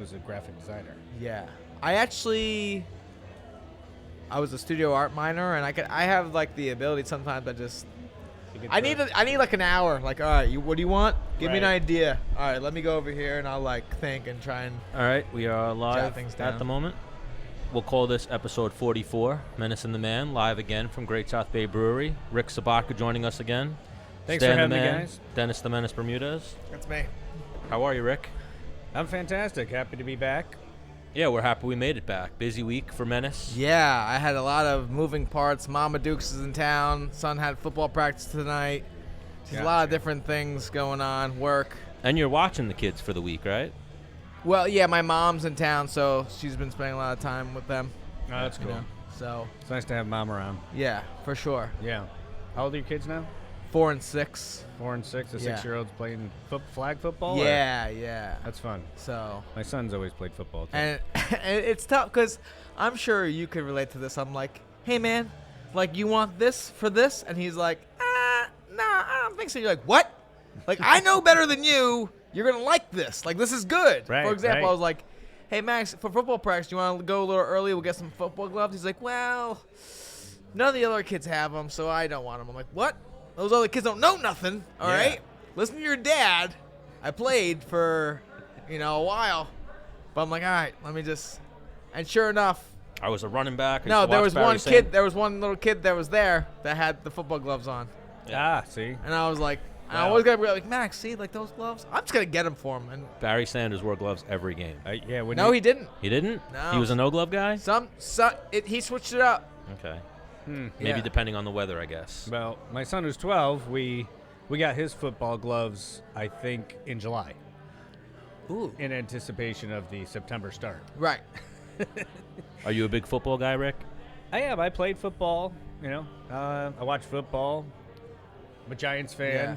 was a graphic designer. Yeah. I was a studio art minor, and I have like the ability sometimes. I need like an hour. Like, all right, what do you want? Give me an idea. All right, let me go over here and I'll like think and try and. All right, we are live things at down. the moment. We'll call this episode 44, Menace and The Man, live again from Great South Bay Brewery. Rick Sobotka joining us again. Thanks for having me, Man, guys. Dennis the Menace Bermudez. That's me. How are you, Rick? I'm fantastic. Happy to be back. Yeah, we're happy we made it back. Busy week for Menace. Yeah, I had a lot of moving parts. Mama Dukes is in town. Son had football practice tonight. There's a lot of different things going on. Work. And you're watching the kids for the week, right? Well, yeah, my mom's in town, so she's been spending a lot of time with them. Oh, that's cool. You know, so It's nice to have mom around. yeah, for sure. Yeah. How old are your kids now? 4 and 6. 4 and 6. The Yeah. 6-year-olds playing flag football? or- Yeah. That's fun. So My son's always played football, too. and it's tough because I'm sure you could relate to this. I'm like, hey man, like you want this for this, and he's like, nah, I don't think so. You're like, what? Like I know better than you. You're gonna like this. Like this is good. Right, For example, right. I was like, hey Max, for football practice, you want to go a little early? We'll get some football gloves. He's like, well, none of the other kids have them, so I don't want them. I'm like, what? Those other kids don't know nothing. All Yeah. right, listen to your dad. I played for, a while, but I'm like, all right, let me just. And sure enough, I was a running back. no, there was one kid. There was one little kid that was there that had the football gloves on, See? and I was like, I Wow. always gotta be like, Max, see, like those gloves. I'm just gonna get them for him. And Barry Sanders wore gloves every game. Yeah. no, he didn't. He didn't? No. He was a no-glove guy? He switched it up. Okay. Maybe Yeah. depending on the weather, I guess. Well, my son who's 12, we got his football gloves, I think, in July, Ooh. in anticipation of the September start. Right. Are you a big football guy, Rick? I am. I played football, I watch football. I'm a Giants fan.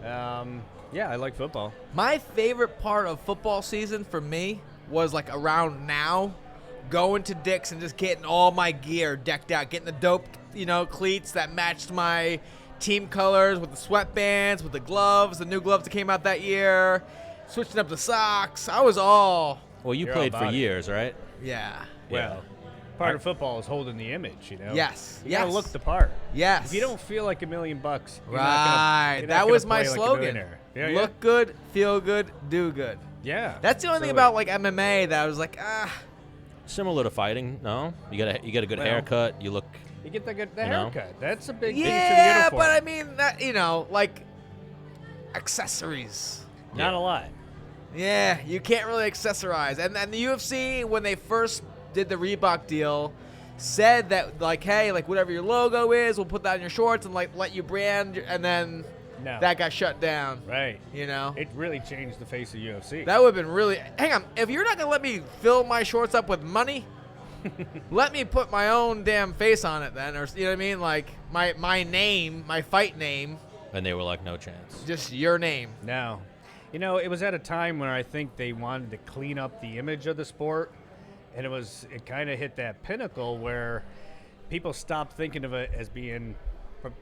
Yeah, I like football. My favorite part of football season for me was like around now, going to Dick's and just getting all my gear decked out, getting the dope, cleats that matched my team colors with the sweatbands, with the gloves, the new gloves that came out that year, switching up the socks. I was all, Well, you You're played all for about it. years, right? yeah. Well, part of football is holding the image, Yes. You gotta look the part. Yes. If you don't feel like $1 million, you're Right. Not That gonna was my play like a slogan. billionaire. Yeah, Look good, feel good, do good. Yeah. That's the only thing Absolutely. about like MMA that I was like, Similar to fighting, no? You get a good Well, haircut. You look. You get the You know? haircut. That's a big piece of the yeah, uniform. but I mean that like accessories. Not a lot. Yeah, you can't really accessorize. And the UFC, when they first did the Reebok deal, said that like, hey, like whatever your logo is, we'll put that in your shorts and like let you brand. And then No. that got shut down. Right. It It really changed the face of UFC. that would have been really. Hang on, if you're not gonna let me fill my shorts up with money, let me put my own damn face on it then, or you know what I mean? Like my name, my fight name, And they were like, no chance. just your name. No. It was at a time where I think they wanted to clean up the image of the sport, and it kind of hit that pinnacle where people stopped thinking of it as being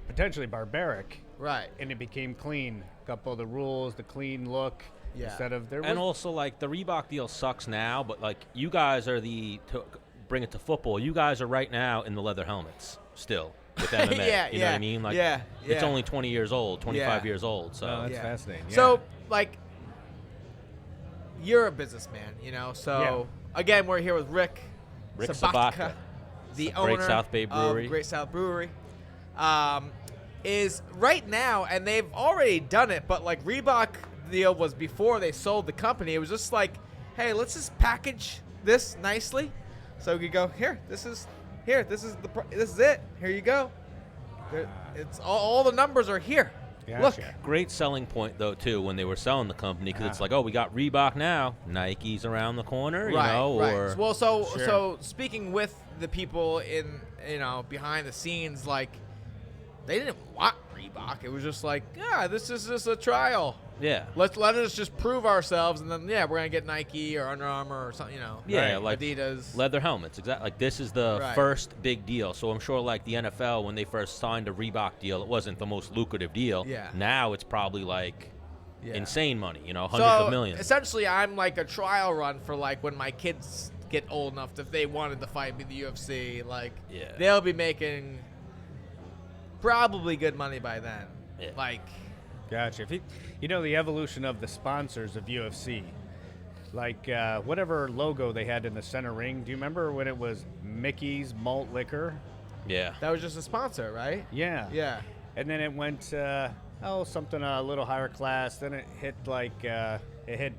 potentially barbaric, Right. and it became clean. A couple of the rules, the clean look, Yeah. instead of there was And also, like, the Reebok deal sucks now, but, like, you guys are to bring it to football, you guys are right now in the leather helmets still with MMA. Yeah, you know what I mean? Like, yeah, it's yeah. only 20 years old, 25 Yeah. years old. So, Oh, that's Yeah. fascinating. Yeah. So, like, you're a businessman, So, again, we're here with Rick Sobotka, the Great owner South Bay Brewery. of Great South Brewery. Is right now, and they've already done it, but, like, Reebok deal was before they sold the company. It was just like, hey, let's just package this nicely. So we could go, this is it. Here you go. It's all the numbers are here. Look. Gotcha. great selling point, though, too, when they were selling the company, because it's like, oh, we got Reebok now. Nike's around the corner, Right. or Well, so Sure. speaking with the people in behind the scenes, like they didn't want Reebok. It was just like, this is just a trial. yeah. Let us just prove ourselves, and then we're gonna get Nike or Under Armour or something, Yeah, right, like Adidas. leather helmets. Exactly. Like this is the Right. first big deal. So I'm sure, like the NFL, when they first signed a Reebok deal, it wasn't the most lucrative deal. Yeah. Now it's probably like insane money. Hundreds of millions. Essentially, I'm like a trial run for like when my kids get old enough if they wanted to fight me in the UFC. Like, they'll be making probably good money by then. Yeah. Like, Gotcha. If the evolution of the sponsors of UFC, like whatever logo they had in the center ring. Do you remember when it was Mickey's Malt Liquor? Yeah. that was just a sponsor, right? Yeah. Yeah. And then it went something a little higher class. Then it hit it hit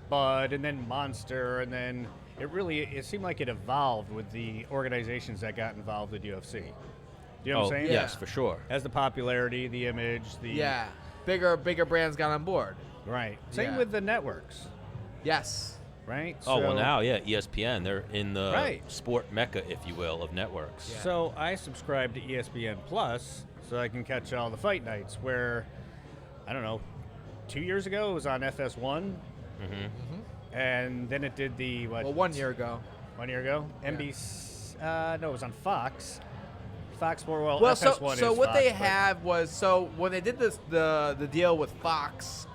Bud, and then Monster, and then it seemed like it evolved with the organizations that got involved with UFC. Do you know what I'm saying? Yes, for sure. As the popularity, the image, Bigger brands got on board. right. Same Yeah. with the networks, Yes. right? Oh, well, So- now, ESPN, they're in the Right. sport mecca, if you will, of networks. Yeah. So I subscribe to ESPN Plus so I can catch all the fight nights where, I don't know, 2 years ago it was on FS1, and then it did the, what? Well, 1 year ago. 1 year ago? Yeah. NBC, no, it was on Fox. Fox Sport, well, Well, FS1 so is what Fox, they but- had was, so when they did this the deal with Fox,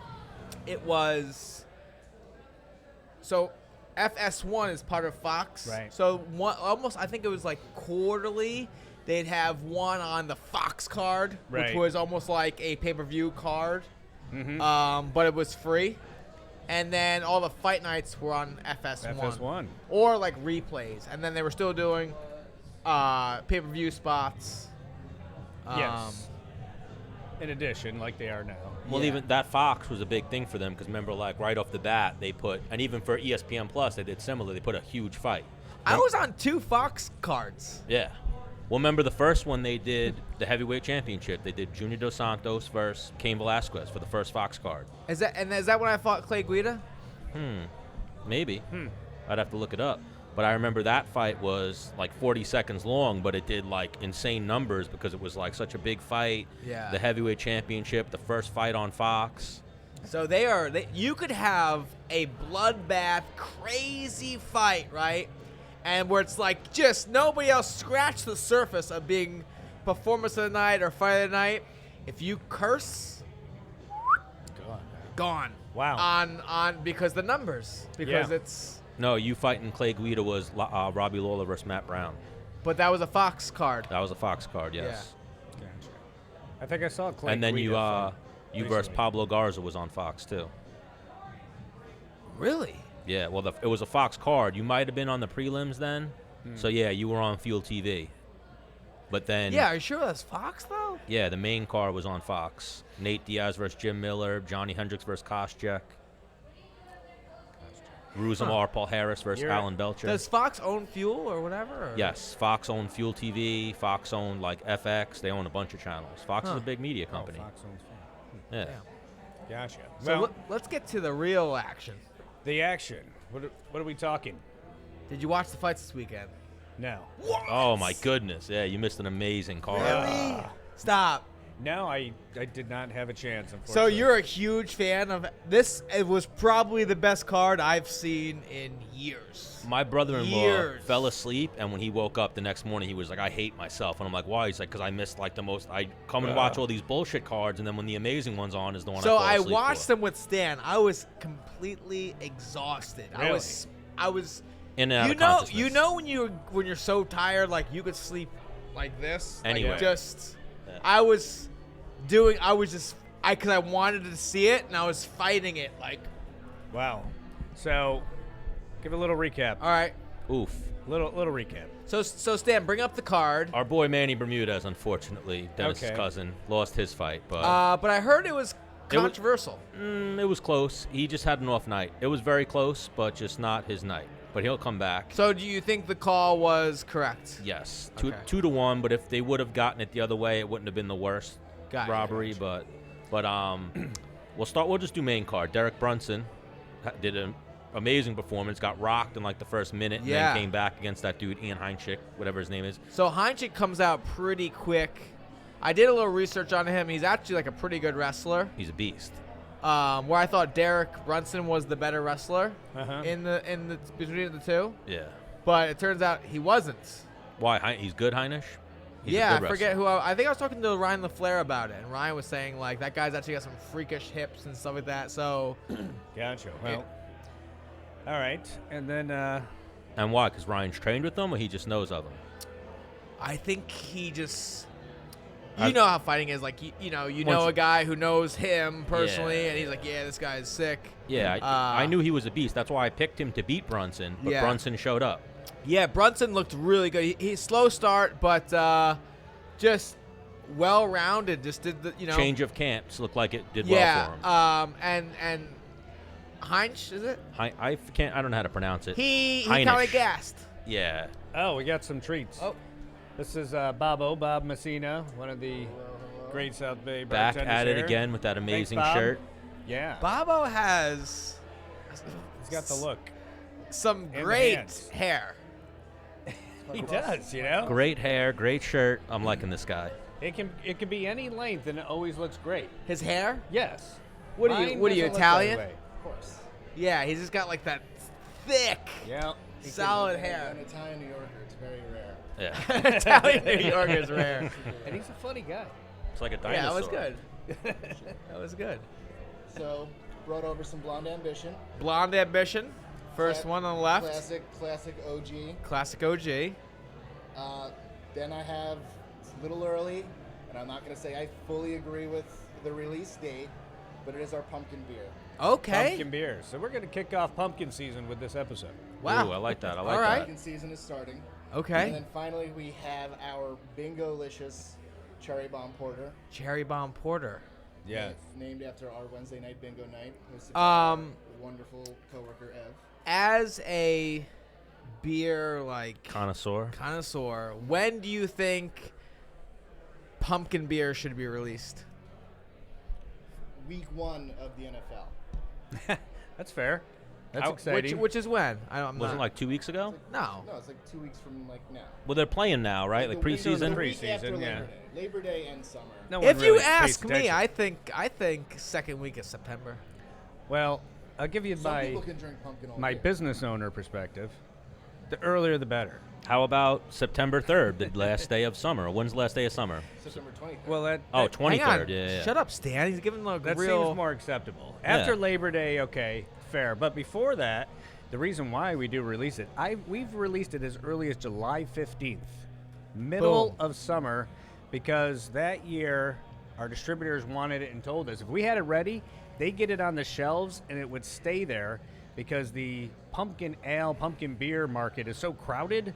it was, so FS1 is part of Fox. Right. So I think it was like quarterly, they'd have one on the Fox card, which Right. was almost like a pay-per-view card, but it was free. And then all the fight nights were on FS1. FS1. Or like replays. And then they were still doing pay-per-view spots. Yes. In addition, like they are now. Well, Yeah. even that Fox was a big thing for them because remember, like right off the bat, they put, and even for ESPN Plus, they did similar. They put a huge fight. I was on 2 Fox cards. Yeah. Well, remember the first one they did, the heavyweight championship. They did Junior Dos Santos versus Cain Velasquez for the first Fox card. Is that when I fought Clay Guida? Maybe. I'd have to look it up. But I remember that fight was like 40 seconds long, but it did like insane numbers because it was like such a big fight. Yeah. The heavyweight championship, the first fight on Fox. So you could have a bloodbath, crazy fight, right? And where it's like just nobody else scratched the surface of being performance of the night or fight of the night. If you curse, gone. Wow. On because the numbers. Because Yeah. it's. No, you fighting Clay Guida was Robbie Lawler versus Matt Brown. But that was a Fox card. That was a Fox card, yes. Gotcha. I think I saw Clay And then Guida fight you versus recently. Pablo Garza was on Fox too. Really? Yeah, well, it was a Fox card. You might have been on the prelims then. So, yeah, you were on Fuel TV. But then, Yeah, are you sure that's Fox though? yeah, the main card was on Fox. Nate Diaz versus Jim Miller, Johnny Hendricks versus Koscheck, Ruzamar Paul Harris versus You're- Alan Belcher. Does Fox own Fuel or whatever? Or? Yes, Fox owned Fuel TV, Fox owned like FX. They own a bunch of channels. Fox is a big media company. Oh, Fox owns Fox. Yeah. Yeah. Gotcha. So Well, let's get to the real action. the action. What are we talking? Did you watch the fights this weekend? No. Oh my goodness! Yeah, you missed an amazing card. Really? Stop. No, I did not have a chance, So unfortunately. you're a huge fan of this. It was probably the best card I've seen in years. My brother-in-law Years. fell asleep, and when he woke up the next morning, he was like, "I hate myself." And I'm like, "Why?" He's like, "Because I missed like the most. I come and watch all these bullshit cards, and then when the amazing one's on, is the one So I fall I asleep watched for." them with Stan. I was completely exhausted. I was In and out you of know consciousness. when you're so tired like you could sleep like this. Anyway. Like just Yeah. I was because I wanted to see it and I was fighting it like, Wow. So, give a little recap. all right. Oof. Little recap. So Stan, bring up the card. Our boy Manny Bermudez, unfortunately, Dennis's Okay. cousin, lost his fight, but But I heard it was controversial. it was close. He just had an off night. It was very close, but just not his night. But he'll come back. So do you think the call was correct? Yes, Okay. 2-1. But if they would have gotten it the other way, it wouldn't have been the worst Gotcha, robbery. gotcha. But we'll just do main card. Derek Brunson did an amazing performance. Got rocked in like the first minute, and Yeah. then came back against that dude Ian Heinchik, whatever his name is. So Heinchik comes out pretty quick. I did a little research on him. He's actually like a pretty good wrestler. He's a beast. Where I thought Derek Brunson was the better wrestler Uh-huh. in the between the two, Yeah. but it turns out he wasn't. Why? He's good, Heinisch? He's a yeah, I good forget wrestler. who. I think I was talking to Ryan LaFleur about it, and Ryan was saying like that guy's actually got some freakish hips and stuff like that. So Gotcha. Well, all right. And then And why? Because Ryan's trained with them, or he just knows of them? I think he just. I- You know how fighting is. Like you know Once- a guy who knows him personally, Yeah. and he's like, yeah, this guy is sick. Yeah, I knew he was a beast. That's why I picked him to beat Brunson, but Yeah. Brunson showed up. Yeah, Brunson looked really good. He's slow start, but just well-rounded. Just did the Change of camps looked like it did yeah. well for him. And Heinz, is it? I don't know how to pronounce it. He Heinisch. kind of gassed. Yeah. oh, we got some treats. Oh. This is Bob Messina, one of the Great South Bay Back bartenders at it here. again with that amazing Bob. shirt. Yeah, Bobo has he's got the look. some the great hands. hair. He does, you know. Great hair, great shirt. I'm liking this guy. It can be any length, and it always looks great. His hair? Yes. What are Mine you doesn't look that Italian? way. Of course. Yeah, he's just got like that thick, Yeah. solid hair. An Italian New Yorker, it's very rare. Yeah. Italian New York is rare. And he's a funny guy. It's like a dinosaur. Yeah, that was good. That was good. So, brought over some Blonde Ambition. Blonde Ambition, first one on the left. Classic OG. Classic OG. Then I have, it's a little early, and I'm not going to say I fully agree with the release date, but it is our pumpkin beer. Okay. Pumpkin beer. So we're going to kick off pumpkin season with this episode. Wow. Ooh, I like that. I like All that. right. Pumpkin season is starting. And Okay. then finally we have our Bingo-licious Cherry Bomb Porter. Cherry Bomb Porter. Yeah. Named after our Wednesday night bingo night. Hosted Um, by our wonderful coworker Ev. As a beer Connoisseur. connoisseur, when do you think pumpkin beer should be released? Week 1 of the NFL. That's fair. That's How- exciting. Which is when? I'm Wasn't not. it like 2 weeks ago? No. No, it's like 2 weeks from like now. Well, they're playing now, right? Like The week- preseason. the week after Preseason, yeah. Labor Day. Labor Day and summer. No one If you really pays ask me, attention. I think second week of September. Well, I'll give you Some my people can drink pumpkin all my year. business owner perspective. The earlier the better. How about September 3rd, the last day of summer? When's the last day of summer? September 23rd. Well, that Oh, that, 23rd. Hang on. Yeah, yeah. Shut up, Stan. He's giving like that real. seems more acceptable. After Yeah. Labor Day, okay, fair. But before that, the reason why we do release it, we've released it as early as July 15th, middle Boom. of summer, because that year our distributors wanted it and told us if we had it ready, they get it on the shelves and it would stay there because the pumpkin ale, pumpkin beer market is so crowded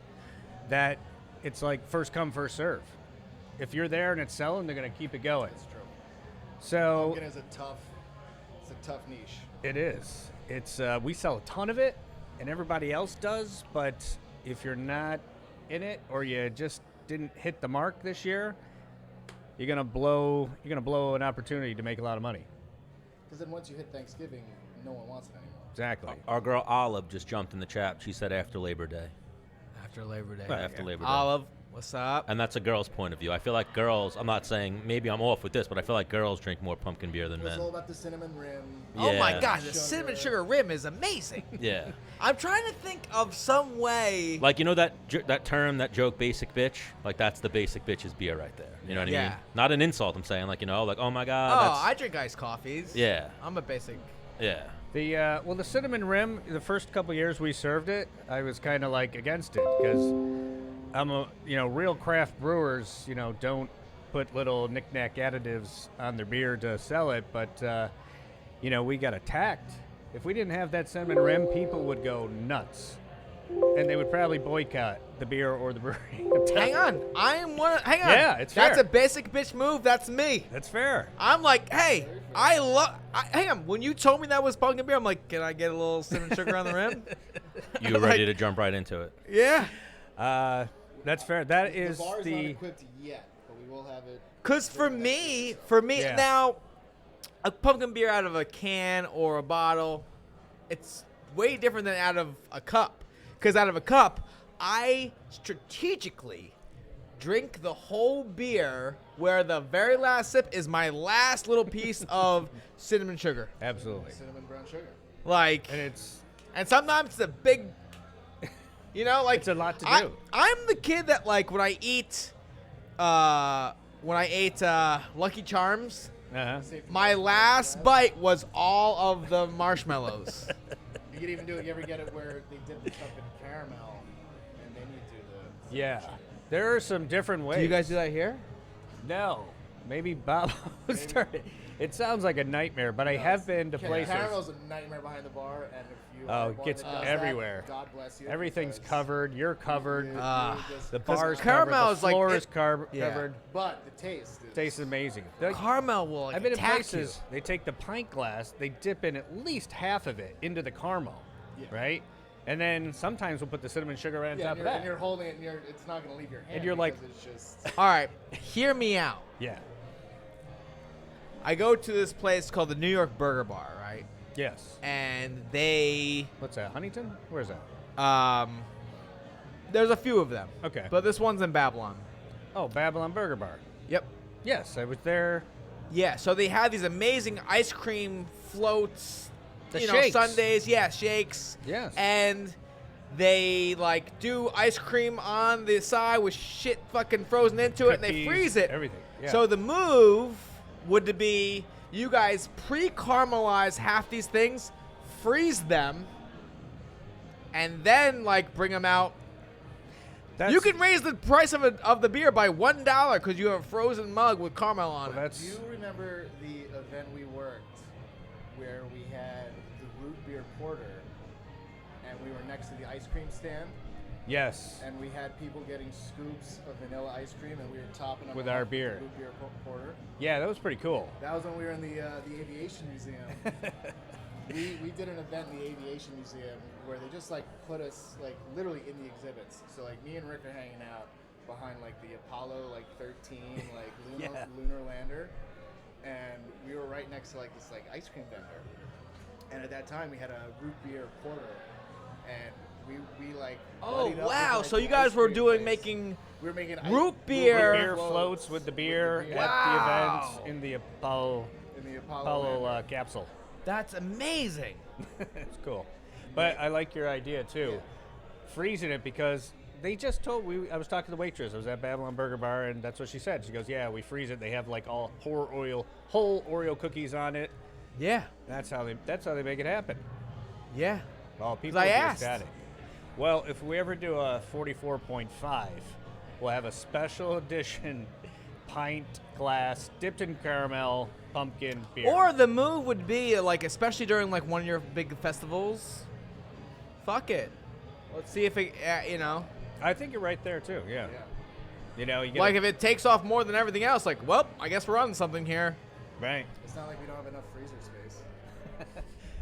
that it's like first come, first serve. If you're there and it's selling, they're going to keep it going. That's true. So Pumpkin is it's a tough niche. it is. It's we sell a ton of it, and everybody else does. But if you're not in it, or you just didn't hit the mark this year, you're gonna blow an opportunity to make a lot of money. Because then once you hit Thanksgiving, no one wants it anymore. Exactly. Our girl Olive just jumped in the chat. She said after Labor Day. After Labor Day. Well, After Labor Day. Olive, what's up? And that's a girl's point of view. I feel like girls, I'm not saying, maybe I'm off with this, but I feel like girls drink more pumpkin beer than It's all men. about the cinnamon rim. Oh my Yeah. God, the cinnamon sugar rim is amazing. Yeah. I'm trying to think of some way. Like, you know that that term, that joke, basic bitch? Like, that's the basic bitch's beer right there. You know what I Yeah. mean? Not an insult, I'm saying. Like, you know, like, oh my God. Oh, that's, I drink iced coffees. Yeah. I'm a basic. Yeah. The cinnamon rim. The first couple years we served it, I was kind of like against it because real craft brewers, don't put little knick-knack additives on their beer to sell it, but we got attacked. If we didn't have that cinnamon rim, people would go nuts, and they would probably boycott the beer or the brewery. Hang on. Hang on. Yeah, it's That's fair. a basic bitch move. That's me. That's fair. I'm like, hey, hang on. When you told me that was pumpkin beer, I'm like, can I get a little cinnamon sugar on the rim? You were ready to jump right into it. Yeah. That's fair. That is the bar's not the equipped yet, but we will have it. Cause for me Yeah. now, a pumpkin beer out of a can or a bottle, it's way different than out of a cup. Cause out of a cup, I strategically drink the whole beer, where the very last sip is my last little piece of cinnamon sugar. absolutely, Cinnamon brown sugar. Like, and sometimes it's a big, like It's a lot to I- do. I'm the kid that, like, when I eat when I ate Lucky Charms, Uh-huh. my last bite was all of the marshmallows. You could even do it. You ever get it where they dip the stuff in caramel, and then you do the. Yeah. There are some different ways. Do you guys do that here? No. Maybe Bob started. It sounds like a nightmare, but I have been to places. Caramel's a nightmare behind the bar, and if you Oh, are it one gets that does everywhere. That, God bless you. Everything's because covered. You're covered. you just- The bar's caramel covered. is The like floor it- is Yeah. covered. But the taste is. Tastes amazing. Caramel will I've been in attack places. They take the pint glass. They dip in at least half of it into the caramel, right? And then sometimes we'll put the cinnamon sugar right on Yeah, top of and that. you're holding it, and it's not going to leave your hand. you're like- because it's just. you. All right, hear me out. Yeah. I go to this place called the New York Burger Bar, right? Yes. And they, What's that? Huntington? Where's that? there's a few of them. Okay. But this one's in Babylon. Oh, Babylon Burger Bar. Yep. Yes, I was there. Yeah, so they have these amazing ice cream floats, The you know, shakes. sundaes, yeah, shakes. Yes. And they like do ice cream on the side with shit fucking frozen into it, and they Cookies, freeze it. everything, yeah. So the move would be you guys pre-caramelize half these things, freeze them, and then like bring them out. That's, You can raise the price of the beer by $1 because you have a frozen mug with caramel on it. That's Do you remember the event we worked where we had the root beer porter, and we were next to the ice cream stand, yes. and we had people getting scoops of vanilla ice cream, and we were topping them With off our with the beer. root beer porter. Yeah, that was pretty cool. That was when we were in the aviation museum. we did an event in the aviation museum where they just like put us like literally in the exhibits. So like me and Rick are hanging out behind like the Apollo like 13 like Yeah. lunar lander, and we were right next to like this like ice cream vendor. And at that time we had a root beer porter, and we like. Oh buddied up with, wow! like, So the you guys ice were cream place. making We were making root beer Beer floats with the beer with the at Wow. the events in the Apollo in the Apollo lander. capsule. That's amazing. It's cool. But I like your idea too. Freezing it because they just told I was talking to the waitress. I was at Babylon Burger Bar, and that's what she said. She goes, "Yeah, we freeze it. They have like all whole Oreo cookies on it. Yeah. That's how they make it happen." Yeah. Well, people I are asked. ecstatic. Well, if we ever do a 44.5, we'll have a special edition pint glass dipped in caramel pumpkin beer. Or the move would be like, especially during like one of your big festivals. Fuck it. Let's see if it, you know, I think you're right there too. Yeah. Yeah. You know, you get like if it takes off more than everything else, like, well, I guess we're on something here. right. It's not like we don't have enough freezer space.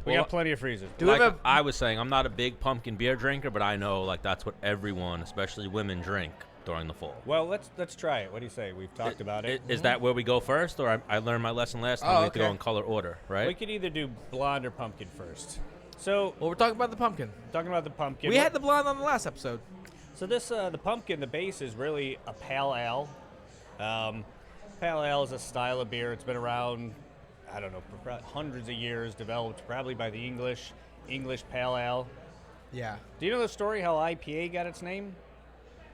We Well, got plenty of freezers. Do we Like have a- I was saying, I'm not a big pumpkin beer drinker, but I know like that's what everyone, especially women, drink during the fall. Well, let's try it. What do you say? We've talked about it. Is that where we go first, or I learned my lesson last time? Oh, We have to go okay. in color order, right? We could either do blonde or pumpkin first. So, Well, we're talking about the pumpkin. talking about the pumpkin. We had the blonde on the last episode. So this the pumpkin, the base is really a pale ale. Pale ale is a style of beer. It's been around, I don't know, for hundreds of years. Developed probably by the English pale ale. Yeah. Do you know the story how IPA got its name?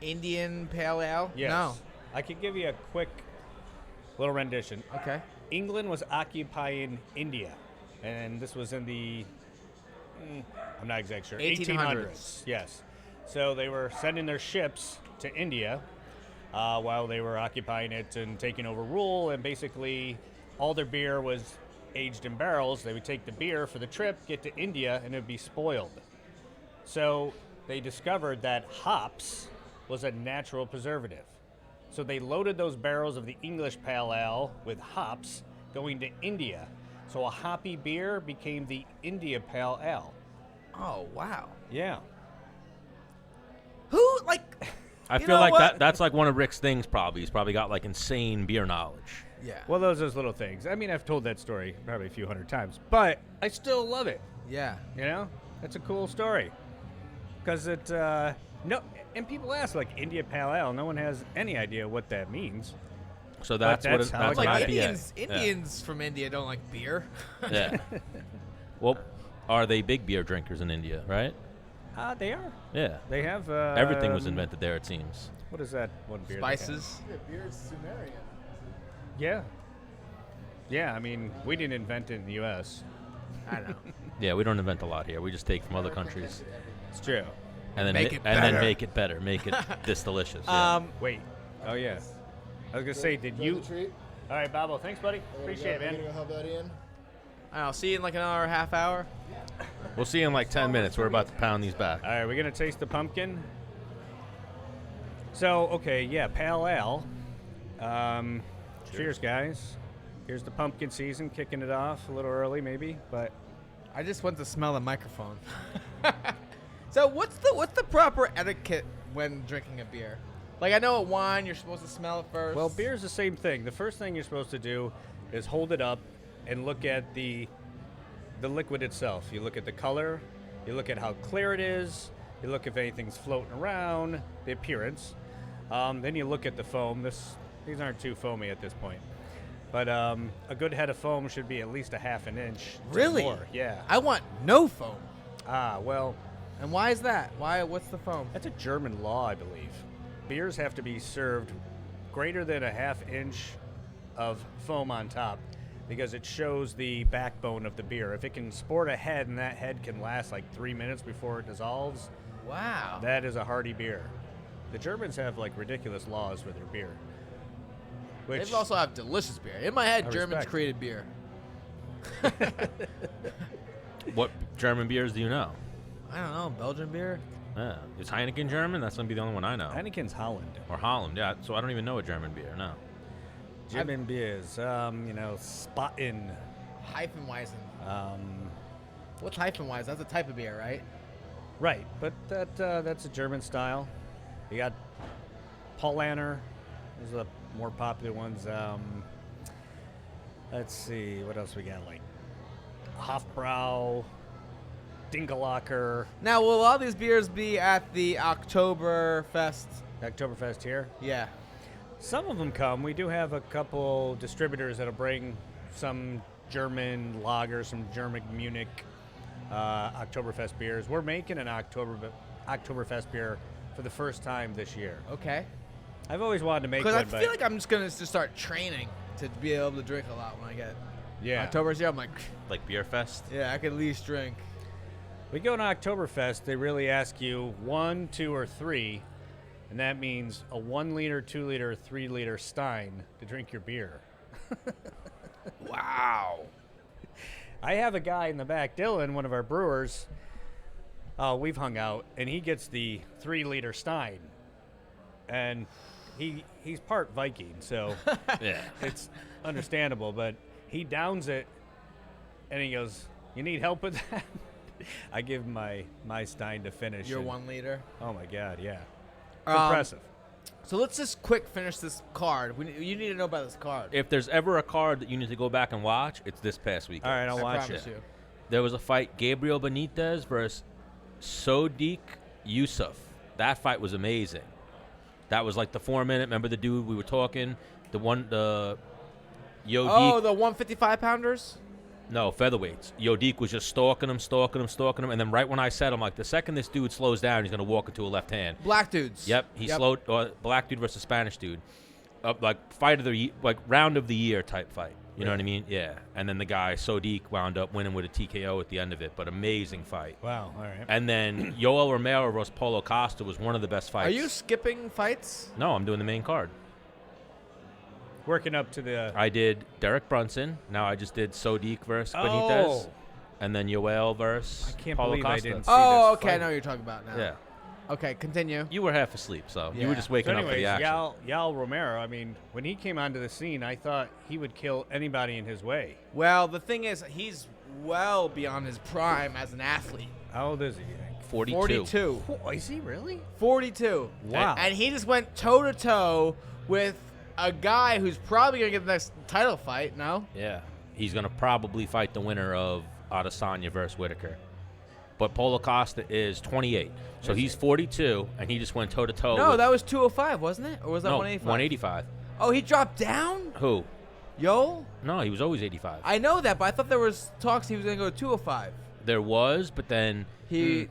Indian pale ale? Yes. No. I could give you a quick little rendition. Okay. England was occupying India, and this was in the, I'm not exactly sure, 1800s. Yes. So they were sending their ships to India while they were occupying it and taking over rule, and basically all their beer was aged in barrels. They would take the beer for the trip, get to India, and it would be spoiled. So they discovered that hops was a natural preservative. So they loaded those barrels of the English pale ale with hops going to India. So a hoppy beer became the India pale ale. Oh, wow. Yeah. Who, like, I you feel know like what? that's like one of Rick's things. Probably he's probably got like insane beer knowledge. Yeah. Well, those little things. I mean, I've told that story probably a few hundred times, but I still love it. Yeah. You know, it's a cool story because it. No, and people ask like India Pale Ale. No one has any idea what that means. So that's that's what how that's it an got Like, IPA. Indians from India don't like beer. Yeah. Well, are they big beer drinkers in India? Right. They are. Yeah. They have. Everything was invented there, it seems. What is that one beer? they have? Spices. Yeah, beer is Sumerian. Yeah. Yeah, I mean, we didn't invent it in the U.S. I know. Yeah, we don't invent a lot here. We just take from other countries It's true. and then Make it and then better. make it better, make it this delicious. Yeah. Wait. Oh, yeah. I was going to say, did That you... was a treat. All right, Babbo, thanks, buddy. I gotta Appreciate it, go- man. I gotta go help that in. I'll see you in like an hour, half hour. We'll see you in like 10 minutes. We're about to pound these back. All right, we're going to taste the pumpkin. So, okay, yeah, pale ale. Cheers, guys. Here's the pumpkin season, kicking it off a little early, maybe, but I just went to smell the microphone. So what's the proper etiquette when drinking a beer? Like I know at wine you're supposed to smell it first. well, beer's the same thing. The first thing you're supposed to do is hold it up and look at the liquid itself. You look at the color, you look at how clear it is, you look if anything's floating around, the appearance. Then you look at the foam. These aren't too foamy at this point. But a good head of foam should be at least a half an inch. to Really? More. Yeah. I want no foam. Well, And why is that? What's the foam? that's a German law, I believe. Beers have to be served greater than a half inch of foam on top because it shows the backbone of the beer. If it can sport a head and that head can last like 3 minutes before it dissolves, Wow. that is a hearty beer. The Germans have like ridiculous laws for their beer. Which They also have delicious beer. In my head, I Germans respect. created beer. What German beers do you know? I don't know, Belgian beer. Yeah. Is Heineken German? That's going to be the only one I know. Heineken's Holland. Or Holland, yeah. So I don't even know a German beer, no. German beers, Spaten. Hefeweizen. What's Hefeweizen? That's a type of beer, right? Right, but that's a German style. You got Paulaner. Those are the more popular ones. Let's see, what else we got? Like Hofbrau, Dinkelocker, Now, will all these beers be at the Oktoberfest? Oktoberfest here. Yeah. Some of them come. We do have a couple distributors that'll bring some German lager, some German Munich Oktoberfest beers. We're making an Oktoberfest beer for the first time this year. Okay. I've always wanted to make Because one, I but feel like I'm just going to start training to be able to drink a lot when I get yeah. Oktoberfest. Yeah, I'm like, Like Beer Fest? yeah, I could at least drink. We go to Oktoberfest, they really ask you 1, 2, or 3, and that means a 1 liter, 2 liter, 3 liter Stein to drink your beer. Wow. I have a guy in the back, Dylan, one of our brewers. We've hung out, and he gets the 3 liter Stein, and he's part Viking, so Yeah. it's understandable. But he downs it, and he goes, "You need help with that?" I give him my Stein to finish. Your and- 1 liter. Oh my God, yeah, it's Um, impressive. So let's just quick finish this card. You need to know about this card. If there's ever a card that you need to go back and watch, it's this past weekend. All right, I'll I watch promise it. you. There was a fight, Gabriel Benitez versus Sodiq Yusuf. That fight was amazing. That was like the 4-minute. Remember the dude we were talking? The Yodik. Oh, the 155 pounders? No, featherweights. Yodik was just stalking him. And then right when I said, I'm like, the second this dude slows down, he's going to walk into a left hand. Black dudes. Yep, he slowed. Black dude versus Spanish dude. Like fight of the like round of the year type fight. You know what I mean? Yeah. And then the guy Sodiq wound up winning with a TKO at the end of it, but amazing fight. Wow, all right. And then Yoel Romero versus Paulo Costa was one of the best fights. Are you skipping fights? No, I'm doing the main card. Working up to the. I did Derek Brunson. Now I just did Sodiq versus Benitez. Oh. And then Yoel versus I can't Paulo believe I Costa. didn't see Oh, this okay. I fight. know what you're talking about now. Yeah. Okay, continue. You were half asleep, so you were Yeah. just So waking up for anyways, the action. Yal Romero. I mean, when he came onto the scene, I thought he would kill anybody in his way. Well, the thing is, he's well beyond his prime as an athlete. How old is he? 42. 42. Oh, is he really? 42. Wow. And he just went toe-to-toe with a guy who's probably going to get the next title fight, no? Yeah. He's going to probably fight the winner of Adesanya versus Whitaker. But Paulo Costa is 28. So he's 42, and he just went toe-to-toe. No, with, that was 205, wasn't it? Or was that no, 185? 185. Oh, he dropped down? Who? Yo? No, he was always 85. I know that, but I thought there was talks he was going to go 205. There was, but then He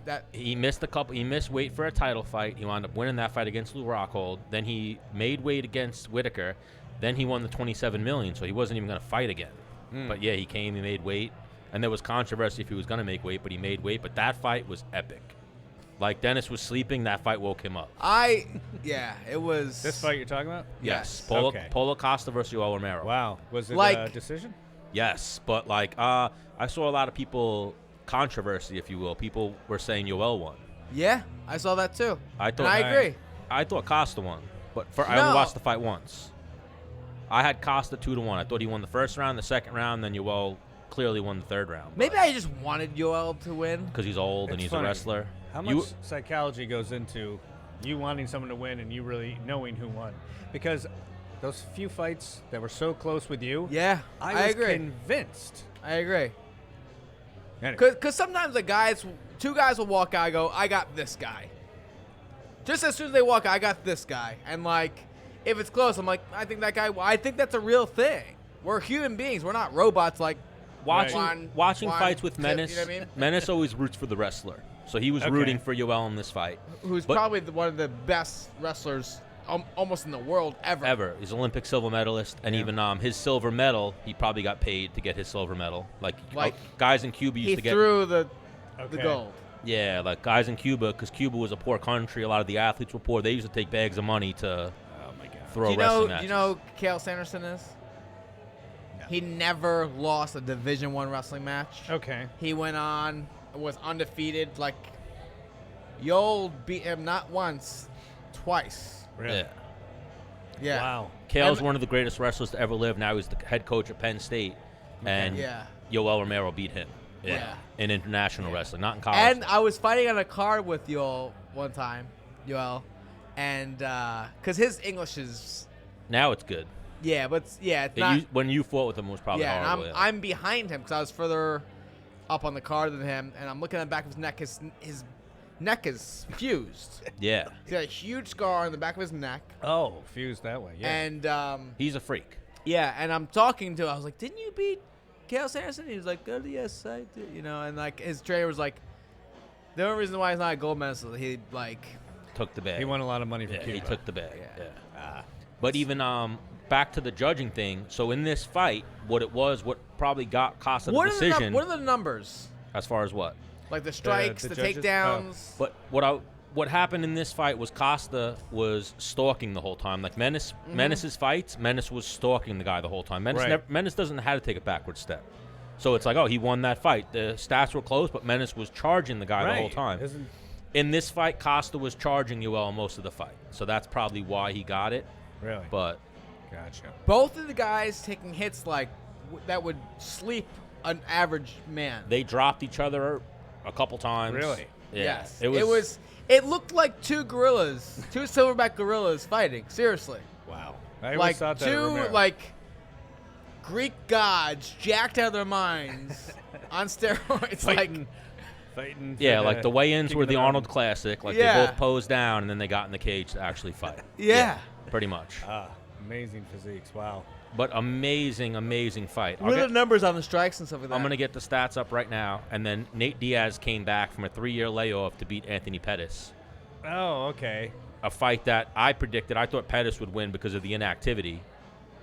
missed weight for a title fight. He wound up winning that fight against Lou Rockhold. Then he made weight against Whitaker. Then he won the $27 million, so he wasn't even going to fight again. But yeah, he came, he made weight, and there was controversy if he was going to make weight, but he made weight. But that fight was epic. Like, Dennis was sleeping, that fight woke him up. It was. This fight you're talking about? Yes. Okay. Paulo Costa versus Yoel Romero. Wow. Was it Like- a decision? Yes, but like I saw a lot of people, controversy, if you will. People were saying Yoel won. Yeah, I saw that too. I thought And I agree. I thought Costa won, but I No. only watched the fight once. I had Costa 2-1. I thought he won the first round, the second round, then Yoel clearly won the third round. Maybe I just wanted Yoel to win. because he's old and It's he's funny. a wrestler. How much psychology goes into you wanting someone to win and you really knowing who won? Because those few fights that were so close with you, Yeah, I I was agree. convinced. I agree. Anyway, Because sometimes two guys will walk out, I go, I got this guy. Just as soon as they walk out, I got this guy. And, like, if it's close, I'm like, I think that guy, I think that's a real thing. We're human beings. We're not robots like Watching One, fights with two, Menace, you know what I mean? Menace always roots for the wrestler. So he was Okay. rooting for Yoel in this fight. who's But- probably one of the best wrestlers almost in the world ever. Ever. He's Olympic silver medalist, and even his silver medal, he probably got paid to get his silver medal. Like guys in Cuba used He to get. threw the okay. gold. Yeah, like guys in Cuba, because Cuba was a poor country. A lot of the athletes were poor. They used to take bags of money to Oh my God. throw Do you wrestling know? matches. Do you know who Cale Sanderson is? No. He never lost a Division I wrestling match. Okay. He went on, was undefeated. Like, Yoel beat him not once, twice. Really? Yeah. Yeah. Wow. Kale's And- one of the greatest wrestlers to ever live. Now he's the head coach at Penn State, and Yeah. Yoel Romero beat him. Yeah. In international wrestling, not in college. And I was fighting on a card with Yoel one time, and because his English is, now it's good. it's not. When you fought with him, it was probably Yeah, and horrible. I'm behind him because I was further up on the card than him, and I'm looking at the back of his neck. His neck is fused. yeah. He's got a huge scar on the back of his neck, Oh, fused that way. Yeah. and He's a freak. and I'm talking to him. I was like, "Didn't you beat Cale Sanderson?" He was like, "Oh, yes, I did." And like his trainer was like, "The only reason why he's not a gold medalist, he like." Took the bag. he won a lot of money from Yeah, Cuba. he took the bag. Yeah. Yeah. But even back to the judging thing. So in this fight, what probably got Costa the decision. What are the numbers? As far as what? Like the strikes, the the judges? takedowns. But what happened in this fight was Costa was stalking the whole time. Like Menace's fights, Menace was stalking the guy the whole time. Right. Menace doesn't know how to take a backward step. So it's like, oh, he won that fight. The stats were close, but Menace was charging the guy the whole time. In this fight, Costa was charging Yoel most of the fight. So that's probably why he got it. Really? But Gotcha. Both of the guys taking hits like that would sleep an average man. they dropped each other a couple times. Really? Yeah. Yes. It It looked like two silverback gorillas fighting. Seriously. Wow. I always Like thought that of two Romero. like Greek gods jacked out of their minds on steroids. fighting for like the weigh-ins King were of the the Arnold Mountain. Classic. Like Yeah. they both posed down, and then they got in the cage to actually fight. Yeah. Pretty much. Amazing physiques. Wow. But amazing, amazing fight. What are the numbers on the strikes and stuff like that? I'm going to get the stats up right now. And then Nate Diaz came back from a 3-year layoff to beat Anthony Pettis. Oh, okay. A fight that I predicted. I thought Pettis would win because of the inactivity.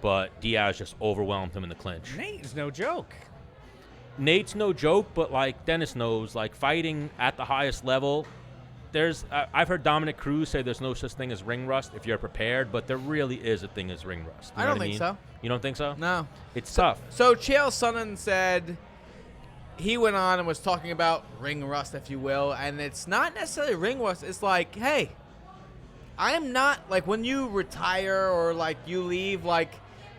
But Diaz just overwhelmed him in the clinch. Nate's no joke. Nate's no joke, but like Dennis knows, like fighting at the highest level, I've heard Dominic Cruz say there's no such thing as ring rust if you're prepared, but there really is a thing as ring rust. You I know don't what think mean? so. You don't think so? No. It's tough. So Chael Sonnen said he went on and was talking about ring rust, if you will, and it's not necessarily ring rust. It's like, hey, I am not like when you retire or like you leave, like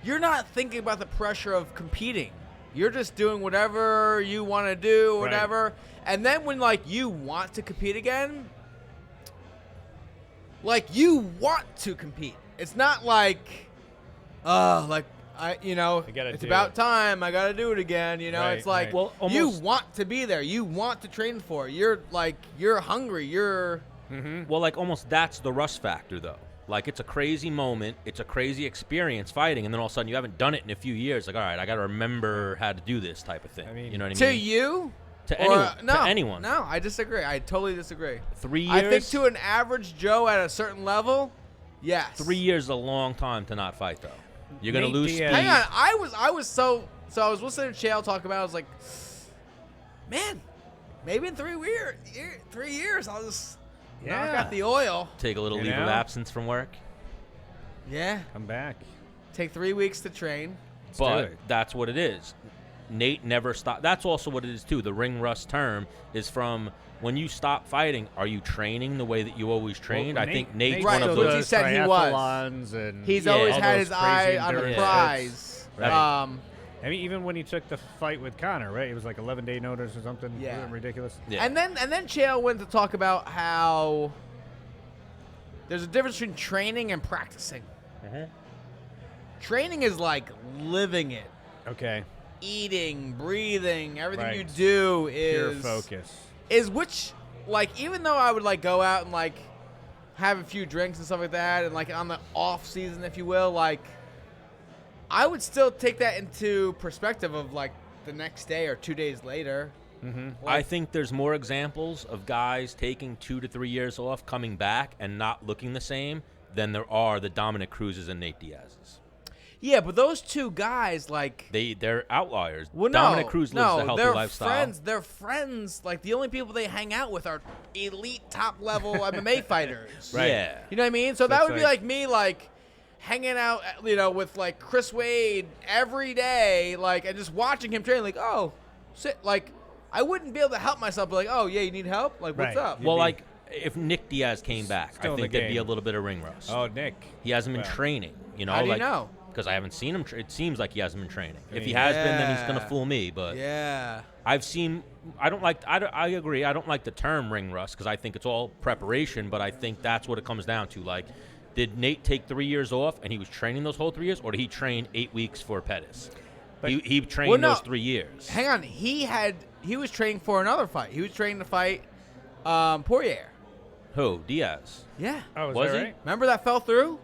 you're not thinking about the pressure of competing. You're just doing whatever you want to do, or Right. whatever. And then when like you want to compete again, like you want to compete. It's not like, like I gotta it's do about it. time. I got to do it again. Right, It's like, right. Well, you almost- want to be there. You want to train for it. You're hungry. You're Well, like almost that's the rust factor, though. Like it's a crazy moment, it's a crazy experience fighting, and then all of a sudden you haven't done it in a few years. Like, all right, I got to remember how to do this type of thing. I mean- you know what I to mean? you. To Or, anyone. To anyone. No, I disagree. I totally disagree. 3 years. I think to an average Joe at a certain level, yes. 3 years is a long time to not fight, though. You're gonna Nate lose Diaz. speed. Hang on, I was so I was listening to Chael talk about it, I was like, man, maybe in 3 years I'll just knock Yeah. out the oil. Take a little You leave of know? absence from work. Yeah. Come back. Take 3 weeks to train. do But it. that's what it is. Nate never stopped. That's also what it is, too. The ring rust term is from when you stop fighting, are you training the way that you always trained? Well, I think Nate's Right, one of so those. he said he was. triathlons and He's Yeah, always all had those his eye crazy on a endurance prize. hits. Right. I mean, even when he took the fight with Conor, right? It was like 11-day notice or something. Yeah. Wasn't it ridiculous? Yeah. And then Chael went to talk about how there's a difference between training and practicing. Mhm. Training is like living it. Okay. Eating, breathing, everything Right. you do Pure is focus. is which, like, even though I would like go out and like have a few drinks and stuff like that, and like on the off season, if you will, like I would still take that into perspective of like the next day or 2 days later. I think there's more examples of guys taking 2 to 3 years off, coming back, and not looking the same than there are the Dominic Cruzes and Nate Diaz's. Yeah, but those two guys, like, They're outliers. well, no, Dominic Cruz lives no, a healthy they're lifestyle. friends. They're friends. Like the only people they hang out with are elite, top level MMA fighters. Right. Yeah. You know what I mean? So that That's would be like- like me, like hanging out, you know, with like Chris Wade every day, like, and just watching him train. Like, oh, sit. Like, I wouldn't be able to help myself. Be like, oh yeah, you need help. Like, what's Right. up? You'd Well, be like, if Nick Diaz came back, still I in think the there'd be a game. little bit of ring rust. Oh, Nick. He hasn't been Well. training, you know? How do you like, know? Because I haven't seen him. It seems like he hasn't been training. If he Yeah. has been, then he's going to fool me. But Yeah. I've seen. I agree. I don't like the term ring rust because I think it's all preparation. But I think that's what it comes down to. Like, did Nate take 3 years off and he was training those whole 3 years, or did he train 8 weeks for Pettis? But- He trained Well, no. those 3 years. Hang on. He was training for another fight. He was training to fight Poirier. Who? Diaz. Yeah. Oh, Was that he? right? Remember that fell through?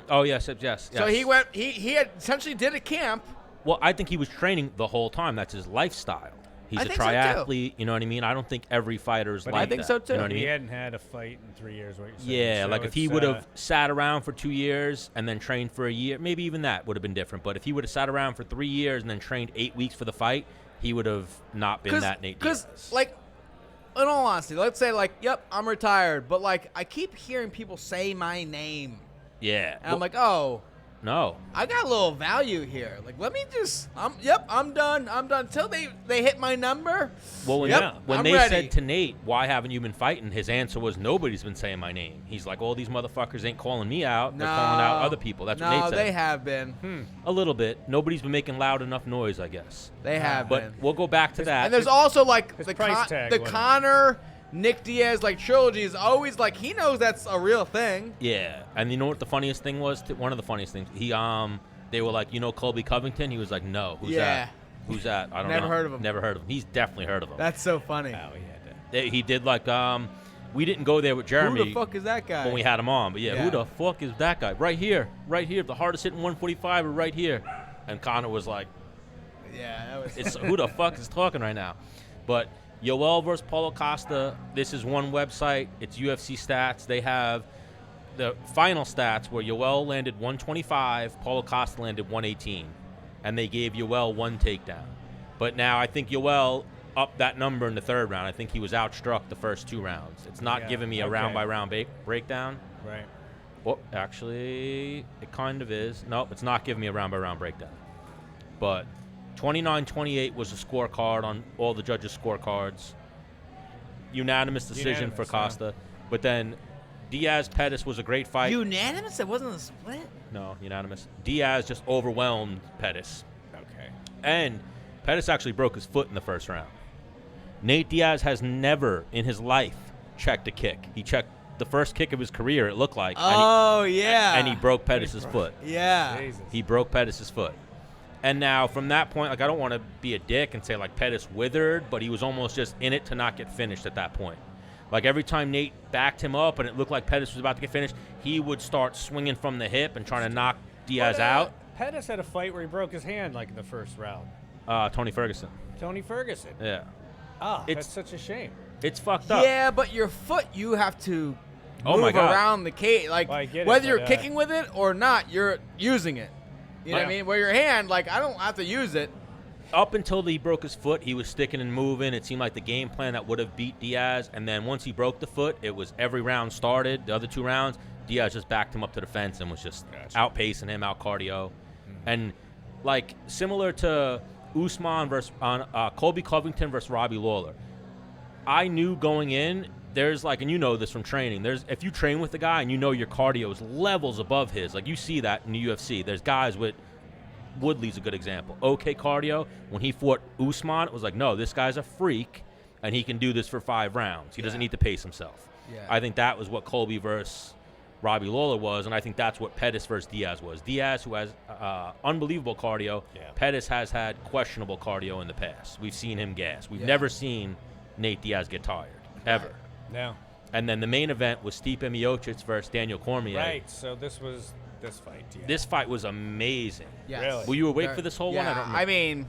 Oh yes, yes. So he went. He had essentially did a camp. Well, I think he was training the whole time. That's his lifestyle. He's I a think so, too. triathlete. You know what I mean? I don't think every fighter is But like I think that. so, too. You know what I He mean? hadn't had a fight in 3 years. What you're saying. Yeah, So like if he it's, would have sat around for 2 years and then trained for a year, maybe even that would have been different. But if he would have sat around for 3 years and then trained 8 weeks for the fight, he would have not been that Nate Diaz. Because, like, in all honesty, let's say, like, yep, I'm retired, but, like, I keep hearing people say my name. Yeah. And I'm like, oh, no. I got a little value here. Like, let me just, I'm done. Until they hit my number. Well, when, Yep, when I'm they ready. said to Nate, why haven't you been fighting? His answer was, nobody's been saying my name. He's like, all these motherfuckers ain't calling me out. They're calling out other people. That's what Nate No, said. they have been. A little bit. Nobody's been making loud enough noise, I guess. They have But been. we'll go back to that. And there's also, like, his the, price tag the wasn't- Conor, Nick Diaz, like, trilogy is always, like, he knows that's a real thing. Yeah, and you know what the funniest thing was? One of the funniest things. They were like, you know, Colby Covington. He was like, no. Who's Yeah. that? Who's that? I don't know. Never heard of him. Never heard of him. He's definitely heard of him. That's so funny. Oh, he had that. He did like we didn't go there with Jeremy Who the fuck is that guy? when we had him on, but yeah, Yeah. who the fuck is that guy? Right here, the hardest hitting 145 are right here. And Conor was like, Yeah, that was. it's who the fuck is talking right now? But Yoel versus Paulo Costa. This is one website. It's UFC stats. They have the final stats where Yoel landed 125, Paulo Costa landed 118, and they gave Yoel one takedown. But now I think Yoel upped that number in the third round. I think he was outstruck the first 2 rounds. It's not Yeah, giving me a okay. round by round breakdown. Right. Well, actually, it kind of is. Nope, it's not giving me a round by round breakdown. But 29-28 was the scorecard on all the judges' scorecards. Unanimous decision for Unanimous, huh? Costa. But then Diaz-Pettis was a great fight. Unanimous? It wasn't a split? No, unanimous. Diaz just overwhelmed Pettis. Okay. And Pettis actually broke his foot in the first round. Nate Diaz has never in his life checked a kick. He checked the first kick of his career, it looked like. Oh, yeah. And he broke Pettis' foot. Yeah. Jesus. He broke Pettis' foot. And now from that point, like I don't want to be a dick and say like Pettis withered, but he was almost just in it to not get finished at that point. Like every time Nate backed him up and it looked like Pettis was about to get finished, he would start swinging from the hip and trying to knock Diaz But, out. Pettis had a fight where he broke his hand like in the first round. Tony Ferguson. Tony Ferguson. Yeah. Oh, It's- that's such a shame. It's fucked up. Yeah, but your foot, you have to Oh my move God. around the cage. Like, Well, I get it, whether you're but, kicking with it or not, you're using it. You know what I Yeah. mean? Where your hand, like, I don't have to use it. Up until he broke his foot, he was sticking and moving. It seemed like the game plan that would have beat Diaz. And then once he broke the foot, it was every round started. The other 2 rounds, Diaz just backed him up to the fence and was just outpacing him, out cardio. And like similar to Usman versus Colby Covington versus Robbie Lawler, I knew going in, there's like, and you know this from training, there's if you train with the guy and you know your cardio is levels above his, like you see that in the UFC. There's guys with Woodley's a good example. Okay cardio. When he fought Usman, it was like, no, this guy's a freak, and he can do this for 5 rounds. He doesn't need to pace himself. Yeah. I think that was what Colby versus Robbie Lawler was, and I think that's what Pettis versus Diaz was. Diaz, who has unbelievable cardio. Yeah. Pettis has had questionable cardio in the past. We've seen him gas. We've never seen Nate Diaz get tired, ever. No. And then the main event was Stipe Miocic versus Daniel Cormier. Right. So this was this fight. Yeah. This fight was amazing. Yes. Really? Were you awake for this whole one? I Yeah, don't remember. I mean,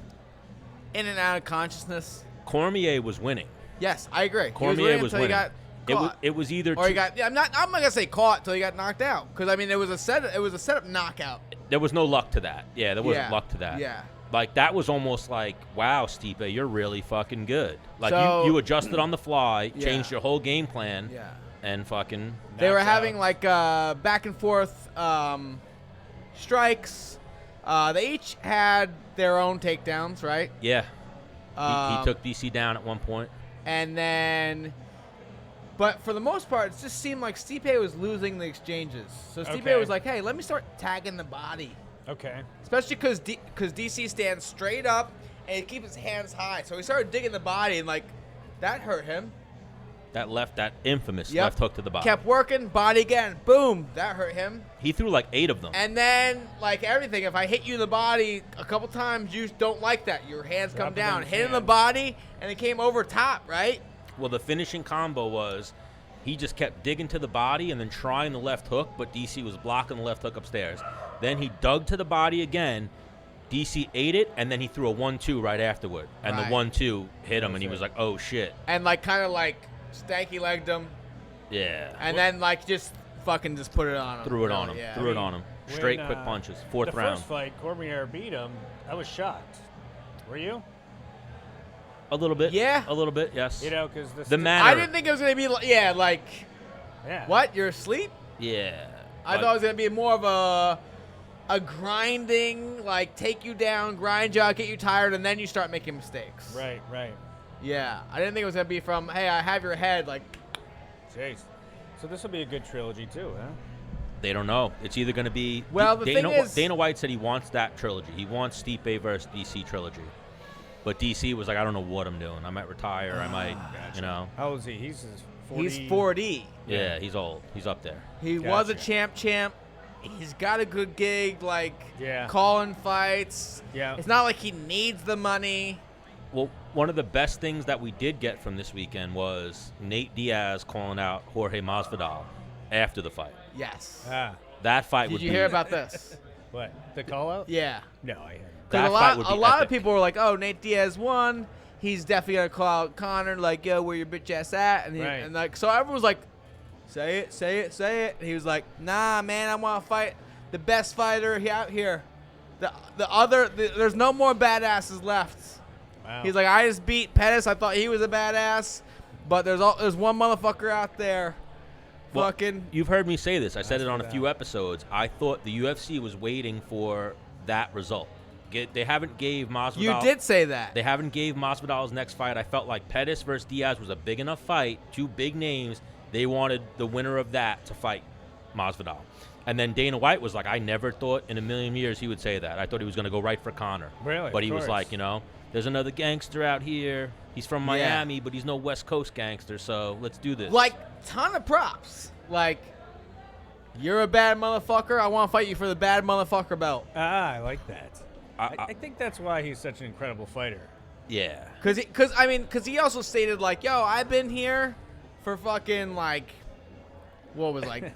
in and out of consciousness. Cormier was winning. Yes, I agree. Cormier was until winning. he got caught. It was either Or he got. Yeah, I'm not gonna say caught till he got knocked out, because I mean, it was a setup knockout. there was no luck to that. Yeah, there wasn't Yeah. luck to that. Yeah. Like that was almost like, wow, Stipe, you're really fucking good. Like So- you adjusted on the fly, Yeah. changed your whole game plan, Yeah. and fucking They were Knocked having out. like back and forth strikes. They each had their own takedowns, right? yeah. He Um, took DC down at one point. And then, but for the most part, it just seemed like Stipe was losing the exchanges. So Stipe Okay. was like, "Hey, let me start tagging the body," Okay. especially because DC stands straight up and he keeps his hands high. So he started digging the body, and like that hurt him. That infamous Yep. left hook to the body. Kept working, body again, boom, that hurt him. He threw like 8 of them. And then, like everything, if I hit you in the body a couple times, you don't like that. Your hands come Drop them down. in Hit in the hands. body, and it came over top, right? Well, the finishing combo was he just kept digging to the body and then trying the left hook, but DC was blocking the left hook upstairs. Then he dug to the body again. DC ate it, and then he threw a 1-2 right afterward. And Right. the 1-2 hit him, and he That's was it. like, oh, shit. And like kind of like stanky legged him, Yeah. and then like just fucking just put it on him. Threw it on Really, him. yeah. Threw it on him. Straight When, quick punches. Fourth the round. first fight, Cormier beat him. I was shocked. Were you? A little bit. Yeah. A little bit, yes. You know, because The manner. I didn't think it was gonna be like, Yeah. what? You're asleep? Yeah. I thought it was gonna be more of a grinding, like take you down, grind you out, get you tired, and then you start making mistakes. Right. Right. Yeah, I didn't think it was gonna be from, hey, I have your head, like. Jeez. So this will be a good trilogy too, huh? They don't know. It's either going to be. Well, the thing is- Dana White said he wants that trilogy. He wants Stipe versus DC trilogy. But DC was like, I don't know what I'm doing. I might retire. I might, you know. How old is he? He's 40. He's 40. Yeah, he's old. He's up there. He was a Gotcha. champ. He's got a good gig, like Yeah. calling fights. Yeah. It's not like he needs the money. Well, one of the best things that we did get from this weekend was Nate Diaz calling out Jorge Masvidal after the fight. Yes. Ah. That fight would Did you be. hear about this? What? The call out? Yeah. No, I haven't. Because That a fight lot, would a be lot of epic. people were like, "Oh, Nate Diaz won. He's definitely gonna call out Conor. Like, yo, where your bitch ass at?" And, Right. and like, so everyone was like, "Say it, say it, say it." And he was like, "Nah, man, I want to fight the best fighter out here. There's no more badasses left." Wow. He's like, "I just beat Pettis. I thought he was a badass, but there's one motherfucker out there, Well, fucking." You've heard me say this. I said it on a Masvidal. few episodes. I thought the UFC was waiting for that result. They haven't gave Masvidal. You did say that. They haven't gave Masvidal's next fight. I felt like Pettis versus Diaz was a big enough fight. 2 big names. They wanted the winner of that to fight Masvidal. And then Dana White was like, I never thought in a million years he would say that. I thought he was going to go right for Conor. Really? But Of he was course. like, you know, there's another gangster out here. He's from Miami, but he's no West Coast gangster, so let's do this. Like, ton of props. Like, you're a bad motherfucker. I want to fight you for the bad motherfucker belt. Ah, I like that. I- I think that's why he's such an incredible fighter. yeah. Cause he also stated like, yo, I've been here for fucking like what was like,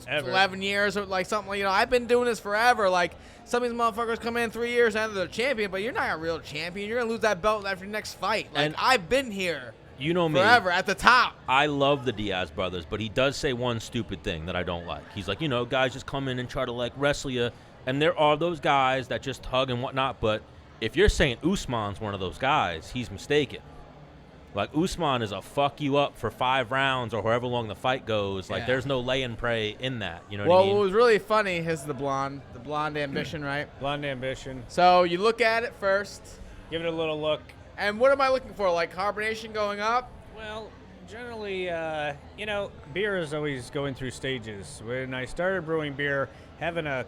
Ever. 11 years or like something. I've been doing this forever. Like some of these motherfuckers come in 3 years after they're champion, but you're not a real champion. You're gonna lose that belt after your next fight. Like And- I've been here You know me. forever at the top. I love the Diaz brothers, but he does say one stupid thing that I don't like. He's like, guys just come in and try to like wrestle you, and there are those guys that just hug and whatnot. But if you're saying Usman's one of those guys, he's mistaken. Like Usman is a fuck you up for 5 rounds or however long the fight goes. Like Yeah. there's no lay and pray in that. You know Well, what I mean? what was really funny is the blonde ambition, right? Blonde Ambition. So you look at it first, Give it a little look. and what am I looking for? Like carbonation going up? Well, generally, beer is always going through stages. When I started brewing beer, having a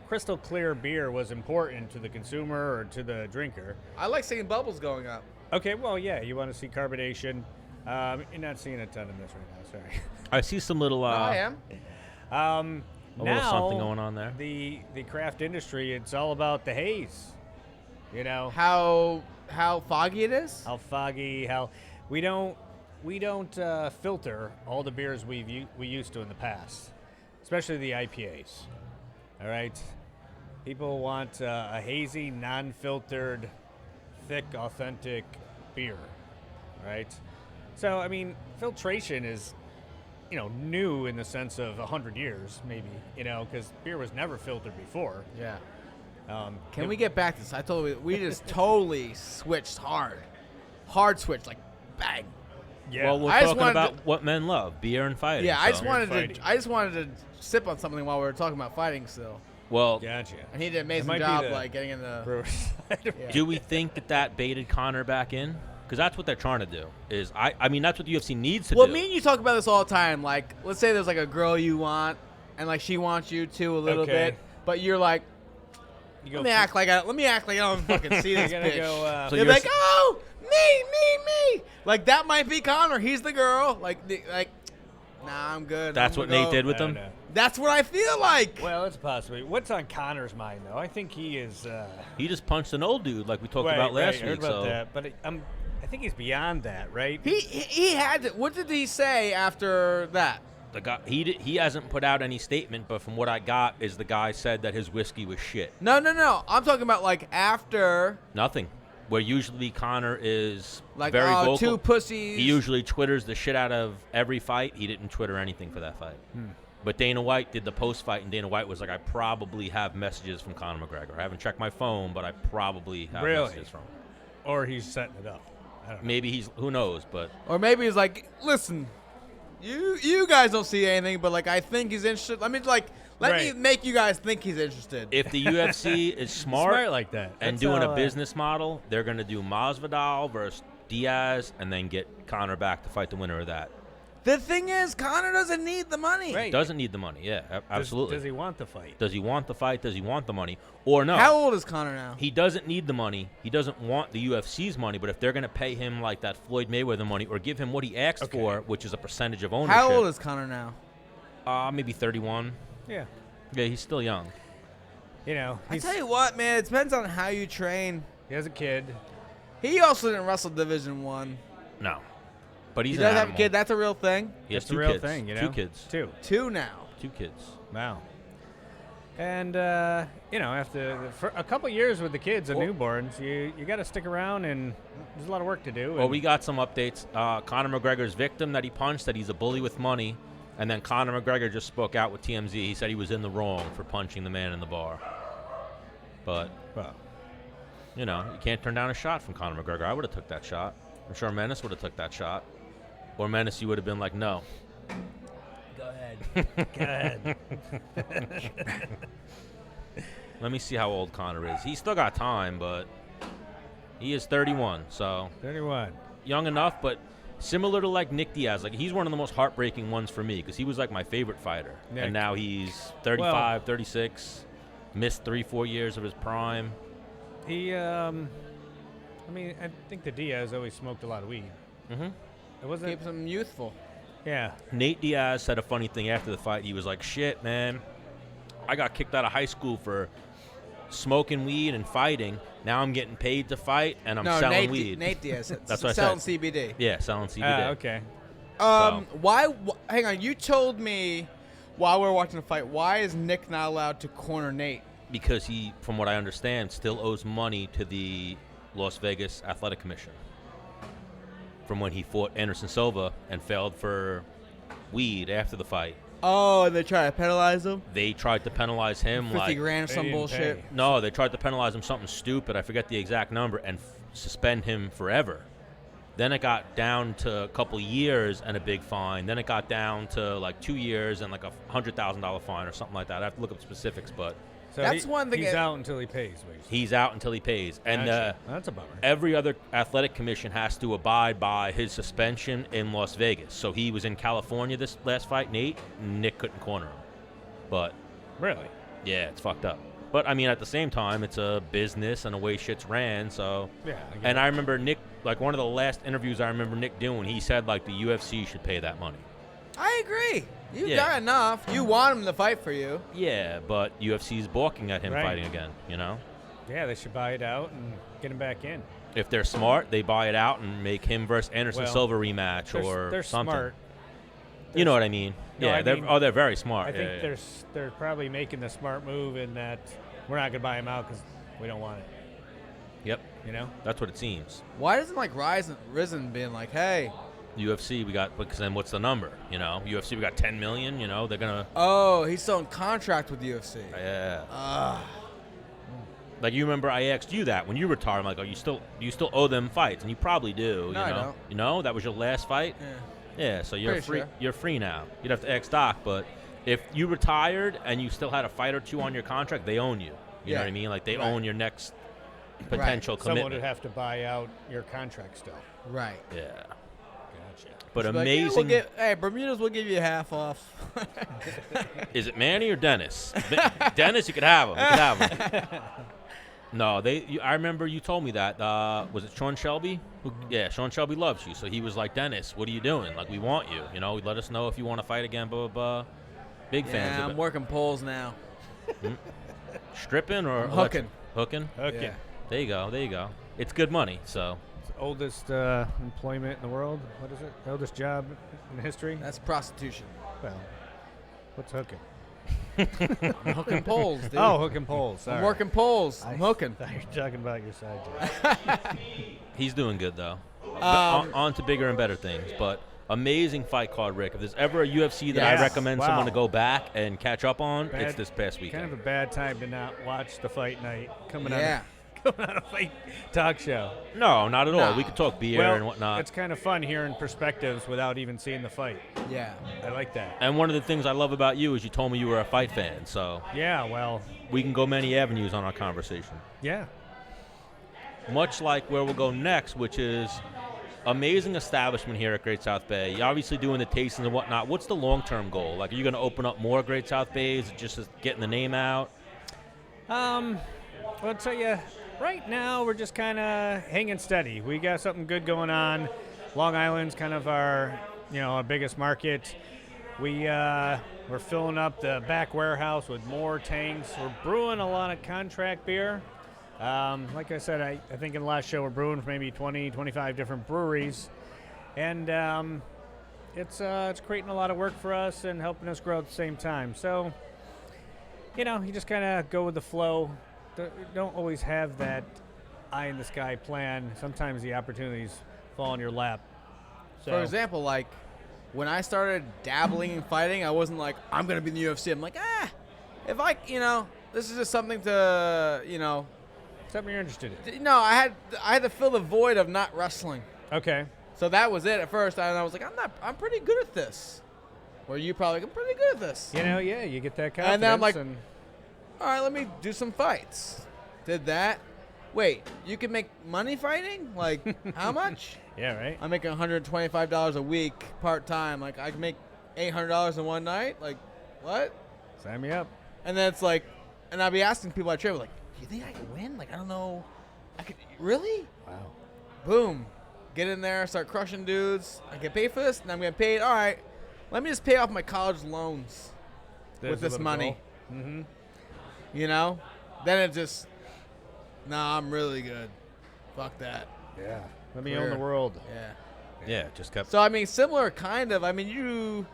crystal clear beer was important to the consumer or to the drinker. I like seeing bubbles going up. Okay, well, yeah, you want to see carbonation. You're not seeing a ton of this right now, sorry. I see some little I am. A little something going on there. The craft industry, it's all about the haze. How foggy it is? How foggy, how we don't filter all the beers we used to in the past, especially the IPAs. All right, people want a hazy, non-filtered, thick, authentic beer. Right. So I mean, filtration is new in the sense of 100 years, maybe. Because beer was never filtered before. Yeah. Can We get back to this? I told you we just totally switched hard switch, like bang. Yeah. Well, we're I just talking wanted about to- what men love, beer and fighting. Yeah, I so- just wanted to sip on something while we were talking about fighting still. Well, Gotcha. And he did an amazing might be job, the like getting in the. Brewers. Yeah. do we think that baited Conor back in? Because that's what they're trying to do. I mean, that's what the UFC needs to Well, do. me and you talk about this all the time. Like, let's say there's like a girl you want, and like she wants you too a little Okay. bit, but you're like, You let me act like I don't fucking see this You're gonna bitch. go. So You're you're like, oh, me. Like that might be Connor. He's the girl. Like, nah, I'm good. That's I'm what gonna Nate go. did with No, them? no. That's what I feel like. Well, it's possibly. What's on Connor's mind, though? I think he is. He just punched an old dude like we talked right, about last right, I heard week. about So that, but I think he's beyond that, right? He had to. What did he say after that? the guy he hasn't put out any statement, but from what I got is the guy said that his whiskey was shit. No. I'm talking about like after. Nothing. Where usually Conor is Like, very vocal. two pussies. He usually twitters the shit out of every fight. He didn't Twitter anything for that fight. But Dana White did the post-fight, and Dana White was like, I probably have messages from Conor McGregor. I haven't checked my phone, but I probably have Really? messages from him. Or he's setting it up. I don't know. Maybe he's, who knows, but Or maybe he's like, listen, you guys don't see anything, but like I think he's interested. Let me Right. make you guys think he's interested. if the UFC is smart, like that. and That's doing how, a business model, they're going to do Masvidal versus Diaz and then get Conor back to fight the winner of that. The thing is, Conor doesn't need the money. Right. Doesn't need the money, yeah, absolutely. Does he want the fight? Does he want the fight? Does he want the money? Or no? How old is Conor now? He doesn't need the money. He doesn't want the UFC's money, but if they're going to pay him like that Floyd Mayweather money or give him what he asked Okay. for, which is a percentage of ownership. How old is Conor now? Maybe 31. Yeah. Yeah, he's still young. You know, I tell you what, man, it depends on how you train. he has a kid. He also didn't wrestle Division One. No. But he's He an does have a animal. kid. That's a real thing. He has It's two a real kids. thing, you know. Two kids. Two now. 2 kids. Wow. And after for a couple years with the kids and newborns, you got to stick around, and there's a lot of work to do. Well, and- we got some updates. Conor McGregor's victim that he punched said he's a bully with money. And then Conor McGregor just spoke out with TMZ. He said he was in the wrong for punching the man in the bar. But, Well, you can't turn down a shot from Conor McGregor. I would have took that shot. I'm sure Menace would have took that shot. Or Menace, you would have been like, no. Go ahead. go ahead. Let me see how old Conor is. He's still got time, but he is 31. So 31. young enough, but similar to like Nick Diaz. Like he's one of the most heartbreaking ones for me because he was like my favorite fighter. Yeah. And now he's 35, 36, missed 3-4 years of his prime. He, I think the Diaz always smoked a lot of weed. Mm-hmm. It wasn't. Keeps him youthful. Yeah. Nate Diaz said a funny thing after the fight. He was like, shit, man, I got kicked out of high school for smoking weed and fighting. Now I'm getting paid to fight, and I'm selling weed. Nate Diaz. That's what I selling said. CBD. Yeah, selling CBD. Okay. Hang on. You told me while we were watching the fight. Why is Nick not allowed to corner Nate? Because he, from what I understand, still owes money to the Las Vegas Athletic Commission from when he fought Anderson Silva and failed for weed after the fight. Oh, and they try to penalize him? They tried to penalize him 50 like grand or some didn't bullshit. pay. no, they tried to penalize him something stupid. I forget the exact number and suspend him forever. Then it got down to a couple years and a big fine. Then it got down to like 2 years and like a $100,000 fine or something like that. I have to look up specifics, but So That's one thing He's that- out until he pays. Basically. he's out until he pays. And Gotcha. That's a bummer. every other athletic commission has to abide by his suspension in Las Vegas. So he was in California this last fight, Nate. Nick couldn't corner him. But Really? yeah, it's fucked up. But I mean, at the same time, it's a business and the way shit's ran. So Yeah. and I remember Nick, like one of the last interviews I remember Nick doing, he said like the UFC should pay that money. I agree. You Yeah. got enough. You want him to fight for you. Yeah, but UFC's balking at him Right. fighting again, you know? Yeah, they should buy it out and get him back in. If they're smart, they buy it out and make him versus Anderson Well, Silva rematch or They're something. smart. You know what I mean? No, yeah, I mean, they're very smart. I think yeah. they're probably making the smart move in that we're not going to buy him out because we don't want it. Yep, You know? that's what it seems. Why doesn't like Risen being like, hey, UFC, we got, because then what's the number? You know, UFC, we got 10 million. You know, they're gonna. oh, he's still in contract with UFC. Yeah. Like you remember, I asked you that when you retired. I'm like, oh, do you still owe them fights? And you probably do. No, you I know? don't. You know, that was your last fight. Yeah. Yeah, so you're Pretty free. sure. You're free now. You'd have to ask Doc, but if you retired and you still had a fight or two on your contract, they own you. You know Yeah. what I mean? Like they Right. own your next potential Someone commitment. would have to buy out your contract still. Right. Yeah, Gotcha. but Just be like, yeah, amazing. hey, Bermuda's, we'll give you half off. Is it Manny or Dennis? Dennis, you could have him. You could have him. No, I remember you told me that. Was it Sean Shelby? Yeah, Sean Shelby loves you. So he was like, Dennis, what are you doing? Like, we want you. You know, let us know if you want to fight again. Blah blah blah. Big fans Yeah, of I'm it. working poles now. Stripping or I'm hooking. Hooking. Okay. Yeah. There you go. There you go. It's good money. So It's the oldest employment in the world. What is it? The oldest job in history? That's prostitution. Well, what's hooking? I'm hooking poles, dude. Oh, hooking poles. Sorry. I'm working poles. I'm hooking. I thought you were talking about your side job. he's doing good though. On to bigger and better things. But amazing fight card, Rick. If there's ever a UFC that I Yes. recommend Wow. someone to go back and catch up on, it's Bad- this past weekend. Kind of a bad time to not watch the fight night coming Yeah. out of a fight talk show. No, not at all. No. We could talk beer Well, and whatnot. it's kind of fun hearing perspectives without even seeing the fight. Yeah. I like that. And one of the things I love about you is you told me you were a fight fan, so Yeah, well, we can go many avenues on our conversation. yeah. Much like where we'll go next, which is amazing establishment here at Great South Bay. You're obviously doing the tastings and whatnot. What's the long-term goal? Like, are you going to open up more Great South Bays, just getting the name out? Well, I'll tell you, right now we're just kind of hanging steady. We got something good going on. Long Island's kind of our biggest market. We're filling up the back warehouse with more tanks. We're brewing a lot of contract beer. Like I said, I think in the last show we're brewing for maybe 20, 25 different breweries. And it's creating a lot of work for us and helping us grow at the same time. So, you just kind of go with the flow. Don't always have that eye-in-the-sky plan. Sometimes the opportunities fall in your lap. So, For example, like when I started dabbling in fighting, I wasn't like, I'm going to be in the UFC. I'm like, if I, this is just something to, something you're interested in. No, I had to fill the void of not wrestling. Okay. So that was it at first. And I was like, I'm pretty good at this. Where you probably, I'm pretty good at this. Yeah, you get that confidence. And then I'm like, and all right, let me do some fights. Did that. Wait, you can make money fighting? Like, how much? yeah, right? I'm making $125 a week part-time. Like, I can make $800 in one night? Like, what? Sign me up. And then it's like, and I'll be asking people I train, like, do you think I can win? Like, I don't know. I could, really? Wow. Boom. Get in there, start crushing dudes. I get paid for this, and I'm getting paid. All right, let me just pay off my college loans with this money. Mm-hmm. Then it just, nah, I'm really good. Fuck that. Yeah. Let me Career. own the world. Yeah. Yeah, just kept. So I mean, similar kind of. I mean, you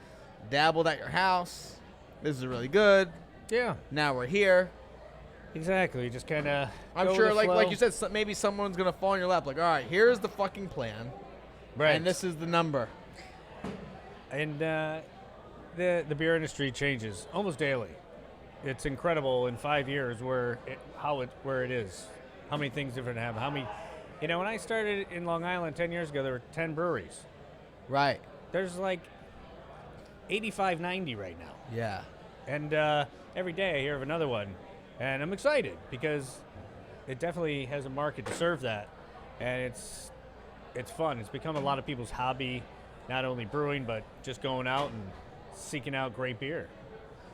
dabbled at your house. This is really good. Yeah, Now we're here. exactly. You just kind of. I'm sure, like you said, maybe someone's gonna fall in your lap. Like, all right, here's the fucking plan, right? and this is the number. And the beer industry changes almost daily. It's incredible in 5 years where it is, how many things different have, how many. You know, when I started in Long Island 10 years ago, there were 10 breweries. Right. There's like 85, 90 right now. Yeah. And every day I hear of another one. And I'm excited because it definitely has a market to serve that. And it's fun. It's become a lot of people's hobby, not only brewing, but just going out and seeking out great beer.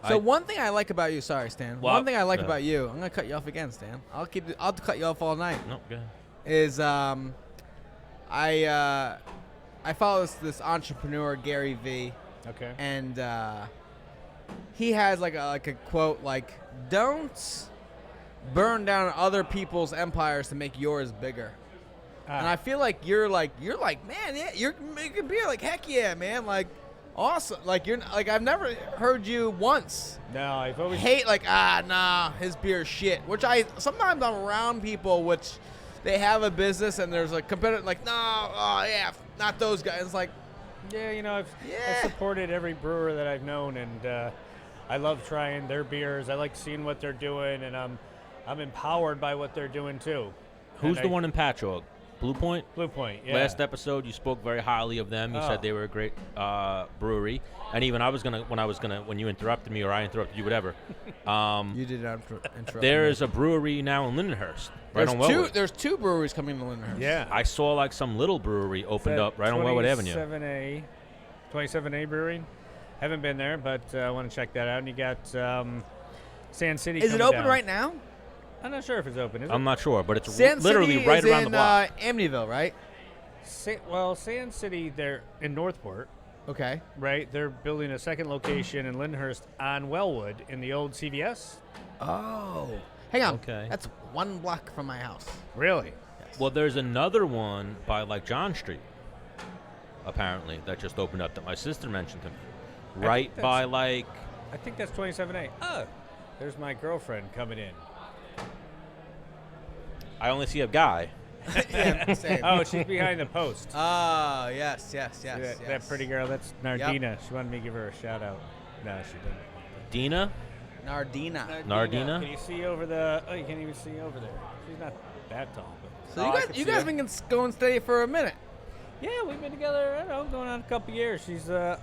So one thing I like about you, sorry, Stan. Well, one thing I like no. about you, I'm gonna cut you off again, Stan. I'll cut you off all night. No, go ahead. Is I follow this entrepreneur Gary V, Okay. and he has like a quote like, "Don't burn down other people's empires to make yours bigger." And I feel like you're like man, yeah, you're making beer like heck yeah, man, like awesome. Like you're like I've never heard you once No, I've always hate like nah, his beer's shit. Which sometimes I'm around people which they have a business and there's a competitor like no, oh yeah, not those guys. It's like Yeah, you know, I've Yeah. supported every brewer that I've known, and I love trying their beers. I like seeing what they're doing, and I'm empowered by what they're doing too. Who's And the one in Patchogue? Blue Point? Blue Point, yeah. Last episode, you spoke very highly of them. You Oh. said they were a great brewery. And even when you interrupted me or I interrupted you, whatever. you did interrupt. There me. is a brewery now in Lindenhurst, right on Wellwood. There's two breweries coming to Lindenhurst. Yeah. I saw like some little brewery opened up right on Wellwood Avenue. 27A Brewing. Haven't been there, but I want to check that out. And you got Sand City. Is it coming open down. right now? I'm not sure if it's open. Is it? I'm not sure, but it's Sand literally City right is around the in, block. Amityville, right? Sand City, they're in Northport, Okay. right? They're building a second location in Lyndhurst on Wellwood in the old CVS. Oh. Hang on. Okay. That's 1 block from my house. Really? Well, there's another one by like John Street, apparently, that just opened up that my sister mentioned to me. think Right that's- by like, I think that's 27A. Oh, there's my girlfriend coming in. I only see a guy. Yeah, same. Oh, she's behind the post. Oh, yes. See that pretty girl, that's Nardina. She wanted me to give her a shout out. No, she didn't. Dina? Nardina. Nardina? Can you see over the? Oh, you can't even see over there. She's not that tall, but. So Oh, I can you see guys her. been going steady for a minute. Yeah, we've been together. I don't know, going on a couple years. She's the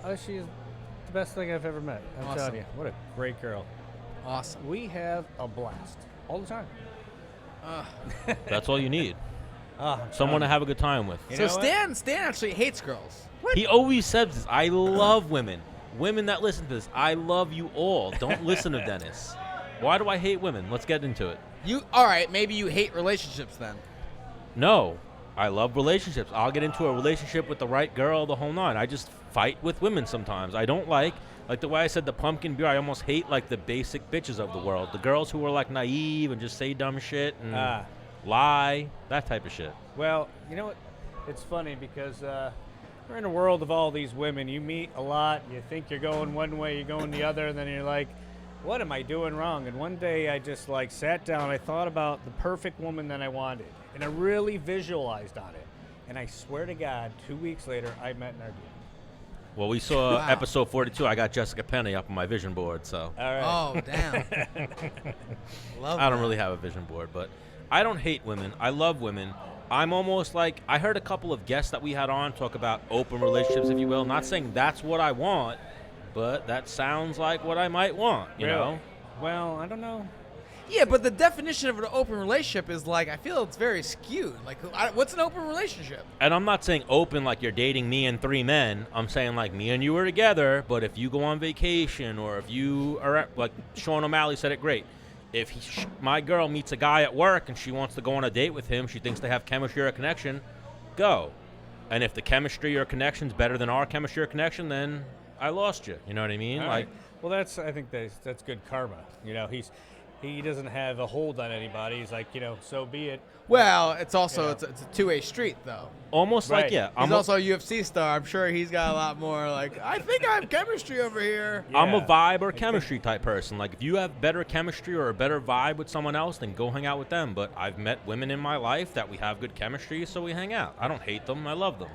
best thing I've ever met. I'm Awesome. telling you, what a great girl. Awesome. We have a blast all the time. That's all you need. Oh, Someone to have a good time with. You So know what? Stan actually hates girls. He always says this. I love women. Women that listen to this, I love you all. Don't listen to Dennis. Why do I hate women? Let's get into it. All right, maybe you hate relationships then. No, I love relationships. I'll get into a relationship with the right girl, the whole nine. I just fight with women sometimes. I don't like the way I said the pumpkin beer. I almost hate like the basic bitches of the world. The girls who are like naive and just say dumb shit and lie, that type of shit. Well, you know what? It's funny because we're in a world of all these women. You meet a lot. You think you're going one way, you're going the other, and then you're like, what am I doing wrong? And one day I just like sat down. I thought about the perfect woman that I wanted, and I really visualized on it. And I swear to God, 2 weeks later, I met Nardine. Well, we saw Wow. episode 42. I got Jessica Penny up on my vision board, so All right. Oh, damn. Love I don't that. really have a vision board, but I don't hate women. I love women. I'm almost like, I heard a couple of guests that we had on talk about open relationships, if you will. Not saying that's what I want, but that sounds like what I might want, you Really? know? Well, I don't know. Yeah, but the definition of an open relationship is like, I feel it's very skewed. Like, what's an open relationship? And I'm not saying open like you're dating me and 3 men. I'm saying like me and you are together, but if you go on vacation or if you are at, like Sean O'Malley said it great. If my girl meets a guy at work and she wants to go on a date with him, she thinks they have chemistry or a connection, go. And if the chemistry or connection's better than our chemistry or connection, then I lost you. You know what I mean? All Like, right. Well, I think that's good karma. You know, he doesn't have a hold on anybody. He's like, so be it. Well, it's also Yeah. it's a two-way street though. Almost Right. like, yeah. He's also a UFC star. I'm sure he's got a lot more like, I think I have chemistry over here. I'm a Yeah. vibe or chemistry type person. Like, if you have better chemistry or a better vibe with someone else, then go hang out with them. But I've met women in my life that we have good chemistry, so we hang out. I don't hate them. I love them.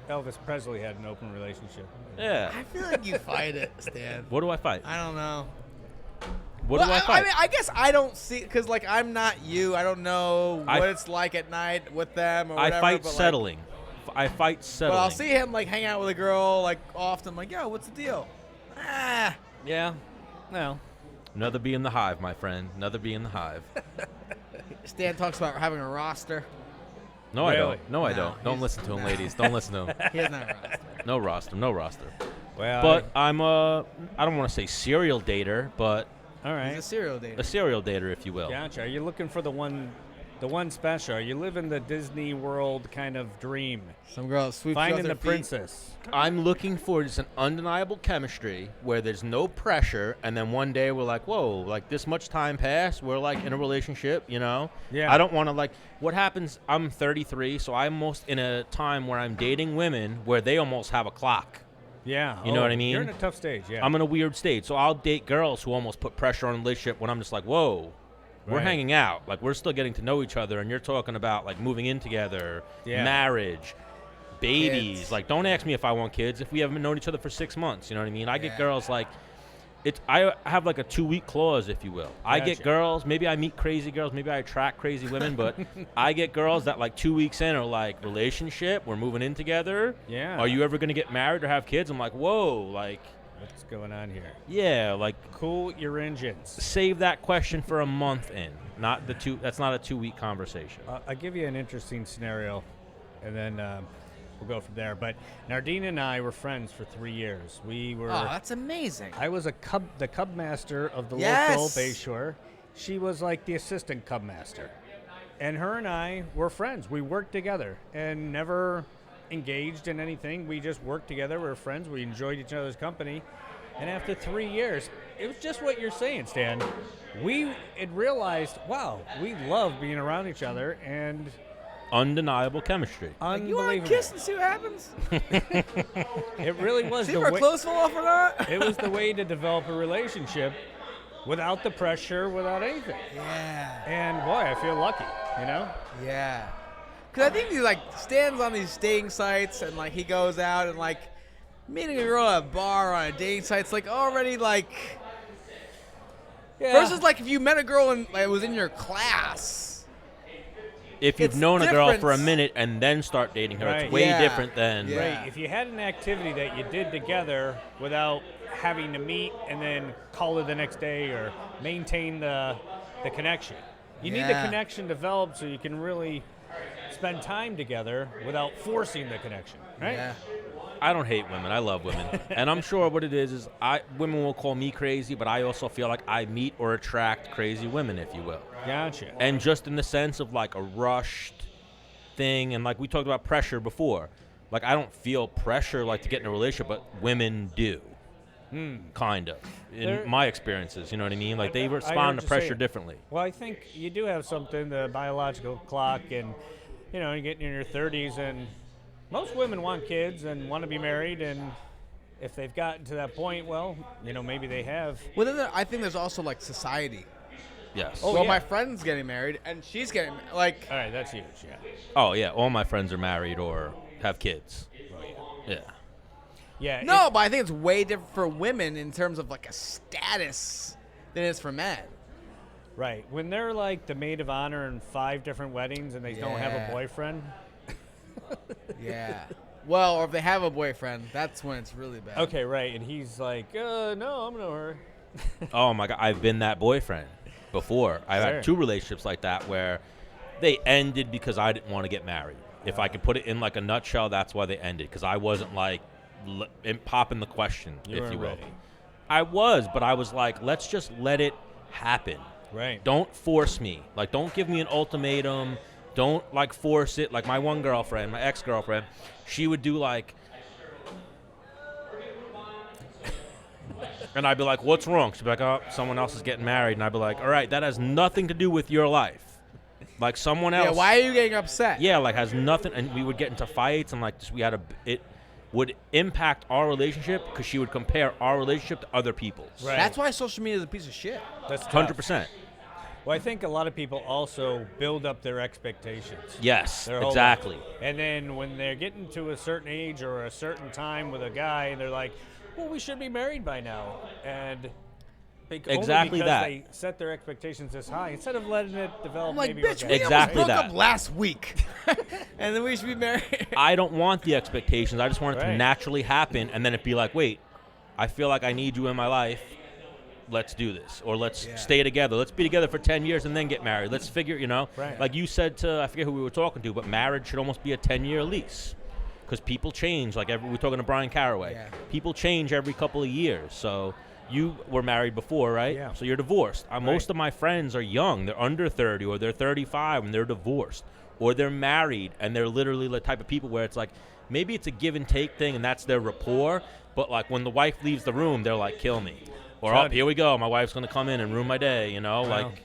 Elvis Presley had an open relationship. Yeah. I feel like you fight it, Stan. What do I fight? I don't know. What do I fight? I mean, I guess I don't see because like I'm not you. I don't know I- what it's like at night with them or whatever. I fight but, like, settling. I fight settling. But I'll see him like hang out with a girl like often. Like, yo, what's the deal? Ah, Yeah. No. Another bee in the hive, my friend. Another bee in the hive. Stan talks about having a roster. No, I Really? don't. No, I No, don't. Don't he's- listen to him, no. ladies. Don't listen to him. He doesn't have a roster. No roster. No roster. Well, But I'm a, I don't want to say serial dater, but all right. He's a serial dater. a serial dater, if you will. Gotcha. Are you looking for the one special? Are you living the Disney World kind of dream? Some girl sweeps Finding you the off their feet. princess. I'm looking for just an undeniable chemistry where there's no pressure, and then one day we're like, whoa, like this much time passed, we're like in a relationship, Yeah. I don't want to like, what happens, I'm 33, so I'm almost in a time where I'm dating women where they almost have a clock. Yeah. You know what I mean? You're in a tough stage. Yeah. I'm in a weird stage, so I'll date girls who almost put pressure on a relationship when I'm just like, whoa, we're Right. hanging out. Like, we're still getting to know each other, and you're talking about, like, moving in together, Yeah. marriage, babies. Kids. Like, don't ask me if I want kids if we haven't known each other for 6 months. You know what I mean? I get Yeah. girls, like, I have, like, a 2-week clause, if you will. I get Gotcha. girls, maybe I meet crazy girls, maybe I attract crazy women, but I get girls that, like, 2 weeks in are like, relationship, we're moving in together. Yeah. Are you ever going to get married or have kids? I'm like, whoa, like, What's going on here? yeah, like, Cool your engines. save that question for a month in, not the two. That's not a 2-week conversation. I'll give you an interesting scenario, and then we'll go from there. But Nardine and I were friends for 3 years. We were. Oh, that's amazing. I was the cub master of the Yes. local Bayshore. She was like the assistant cub master. And her and I were friends. We worked together and never engaged in anything. We just worked together. We were friends. We enjoyed each other's company. And after 3 years, it was just what you're saying, Stan. We had realized, wow, we love being around each other, and Undeniable chemistry. You want to unbelievable. kiss and see what happens? It really was See the if our way. clothes fall off or not? It was the way to develop a relationship without the pressure, without anything. Yeah. And boy, I feel lucky, you know? Yeah. Because I think he like stands on these dating sites and like he goes out and like meeting a girl at a bar on a dating site. It's like already like versus like if you met a girl and like, was in your class. If you've It's known a girl for a different. minute and then start dating her, Right. it's way Yeah. different than. Yeah. Right. If you had an activity that you did together without having to meet and then call her the next day or maintain the connection. You need the Yeah. connection developed so you can really spend time together without forcing the connection, right? Yeah. I don't hate women. I love women, and I'm sure what it is women will call me crazy, but I also feel like I meet or attract crazy women, if you will. Gotcha. And just in the sense of like a rushed thing, and like we talked about pressure before, like I don't feel pressure like to get in a relationship, but women do, kind of. In There- my experiences, you know what I mean? Like they I heard respond to you pressure saying. differently. Well, I think you do have something, the biological clock, and you're getting in your 30s, and most women want kids and want to be married, and if they've gotten to that point, well, maybe they have. Well, then I think there's also like society. Yes. Oh, well, yeah. my friend's getting married and she's getting like All right, that's huge, yeah. Oh yeah, all my friends are married or have kids. Oh, yeah. Yeah. Yeah. no, but I think it's way different for women in terms of like a status than it is for men. Right. When they're like the maid of honor in 5 different weddings and they don't have Yeah. a boyfriend. Yeah. Well, or if they have a boyfriend, that's when it's really bad. Okay, right. And he's like, no, I'm no her. Oh my god, I've been that boyfriend before. I've Sure. had 2 relationships like that where they ended because I didn't want to get married. If I could put it in like a nutshell, that's why they ended, because I wasn't like popping the question, You if weren't you will. ready. I was, but I was like, let's just let it happen. Right. Don't force me. Like, don't give me an ultimatum. Don't like force it. Like my one girlfriend, my ex-girlfriend, she would do like, And I'd be like, what's wrong? She'd be like, oh, someone else is getting married. And I'd be like, all right, that has nothing to do with your life. Like someone else. Yeah, why are you getting upset? Yeah, like has nothing. And we would get into fights and like just, it would impact our relationship because she would compare our relationship to other people's. Right. That's why social media is a piece of shit. That's tough. 100%. Well, I think a lot of people also build up their expectations. Yes, Their whole exactly. life. And then when they're getting to a certain age or a certain time with a guy, they're like, well, we should be married by now. And Exactly only because that. they set their expectations this high instead of letting it develop I'm like, maybe bitch, we organically. Exactly almost broke that. up last week. And then we should be married. I don't want the expectations. I just want it to Right. naturally happen and then it be like, wait, I feel like I need you in my life. Let's do this. Or let's stay together. Let's be together for 10 years and then get married. Let's figure, Right. like you said to, I forget who we were talking to, but marriage should almost be a 10-year lease. Because people change. Like we were talking to Brian Caraway. Yeah. People change every couple of years. So you were married before, right? Yeah. So you're divorced. Most of my friends are young. They're under 30 or they're 35 and they're divorced. Or they're married and they're literally the type of people where it's like, maybe it's a give and take thing and that's their rapport. But like when the wife leaves the room, they're like, kill me. Or, oh, here we go. My wife's going to come in and ruin my day, Like,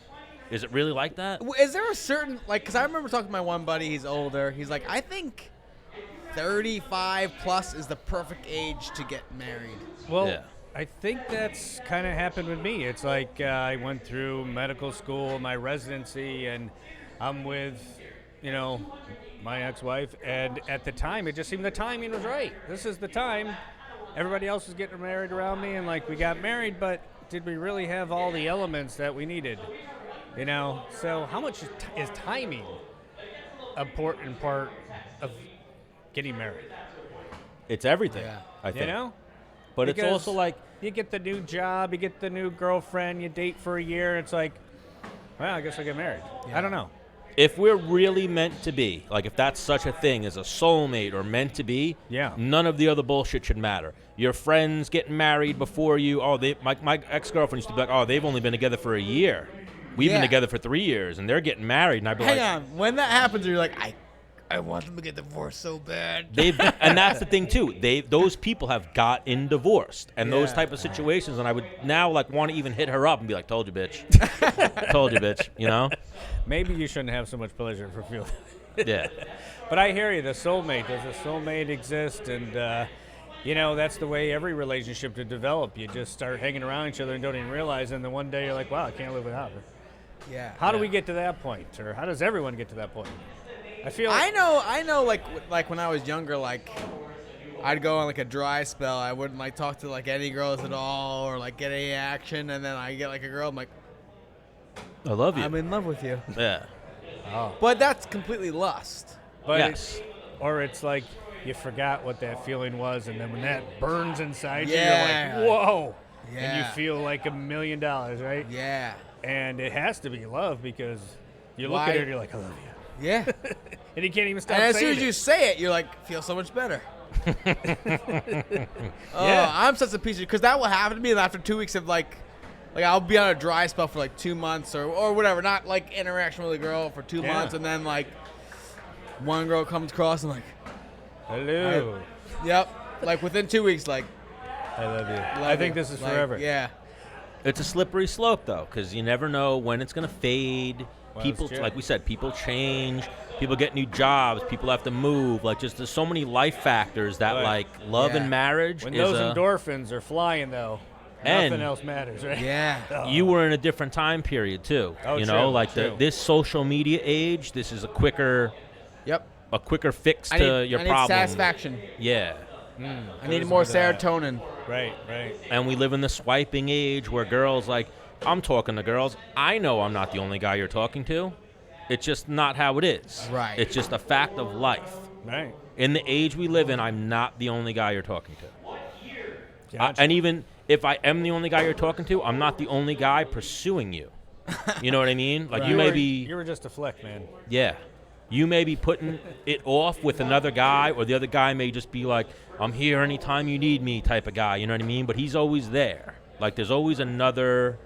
is it really like that? Is there a certain, like, because I remember talking to my one buddy, he's older. He's like, I think 35 plus is the perfect age to get married. Well, Yeah. I think that's kind of happened with me. It's like I went through medical school, my residency, and I'm with, my ex-wife. And at the time, it just seemed the timing was right. This is the time. Everybody else was getting married around me, and like we got married, but did we really have all the elements that we needed? So how much is timing an important part of getting married? It's everything, Yeah. I think. But Because it's also like, you get the new job, you get the new girlfriend, you date for a year. It's like, well, I guess I'll get married. I don't know. if we're really meant to be, like if that's such a thing as a soulmate or meant to be, none of the other bullshit should matter. Your friends getting married before you, my ex-girlfriend used to be like, oh, they've only been together for a year. We've been together for 3 years, and they're getting married. And I'd be Hang on. When that happens, you're like, I want them to get divorced so bad. And that's the thing too. Those people have gotten divorced, and those type of situations. And I would now want to even hit her up and be like, "Told you, bitch. Told you, bitch." You know? Maybe you shouldn't have so much pleasure for feeling. Yeah. But I hear you. The soulmate. Does a soulmate exist? And that's the way every relationship to develop. You just start hanging around each other and don't even realize. And then one day you're like, "Wow, I can't live without her." Yeah. How do we get to that point, or how does everyone get to that point? I feel. I know. Like when I was younger, I'd go on a dry spell. I wouldn't talk to any girls at all, or get any action. And then I get a girl. I'm like, I love you. I'm in love with you. Yeah. But that's completely lust. But Yes. or it's like you forgot what that feeling was, and then when that burns inside Yeah. you, you're like, whoa. And you Yeah. feel like $1 million, right? Yeah. And it has to be love because you look Why- at her and you're like, I love you. Yeah. And you can't even stop And as saying soon as you say it, you're like, feel so much better. Yeah. I'm such a piece of because that will happen to me after 2 weeks of I'll be on a dry spell for 2 months or whatever, not interaction with a girl for 2 months, and then one girl comes across and Hello. yep, within 2 weeks, I love you. love I think you. this is forever. Yeah. It's a slippery slope, though, because you never know when it's going to fade. Well, People, it's true. like we said, people change. People get new jobs. People have to move. There's so many life factors that, Right. love Yeah. and marriage When is those a, endorphins are flying, though, And- nothing else matters, right? Yeah. You were in a different time period, too. Oh, you true, know, true. this social media age, this is a quicker Yep. fix I to need, your I need problem. satisfaction. Yeah. I need Goes more with that. serotonin. Right. And we live in the swiping age where girls, I'm talking to girls. I know I'm not the only guy you're talking to. It's just not how it is. Right. It's just a fact of life. Right. In the age we live in, I'm not the only guy you're talking to. Gotcha. And even if I am the only guy you're talking to, I'm not the only guy pursuing you. You know what I mean? You may be, You were just a fleck, man. yeah. You may be putting it off with another guy, or the other guy may just be like, I'm here anytime you need me type of guy. You know what I mean? But he's always there. There's always another.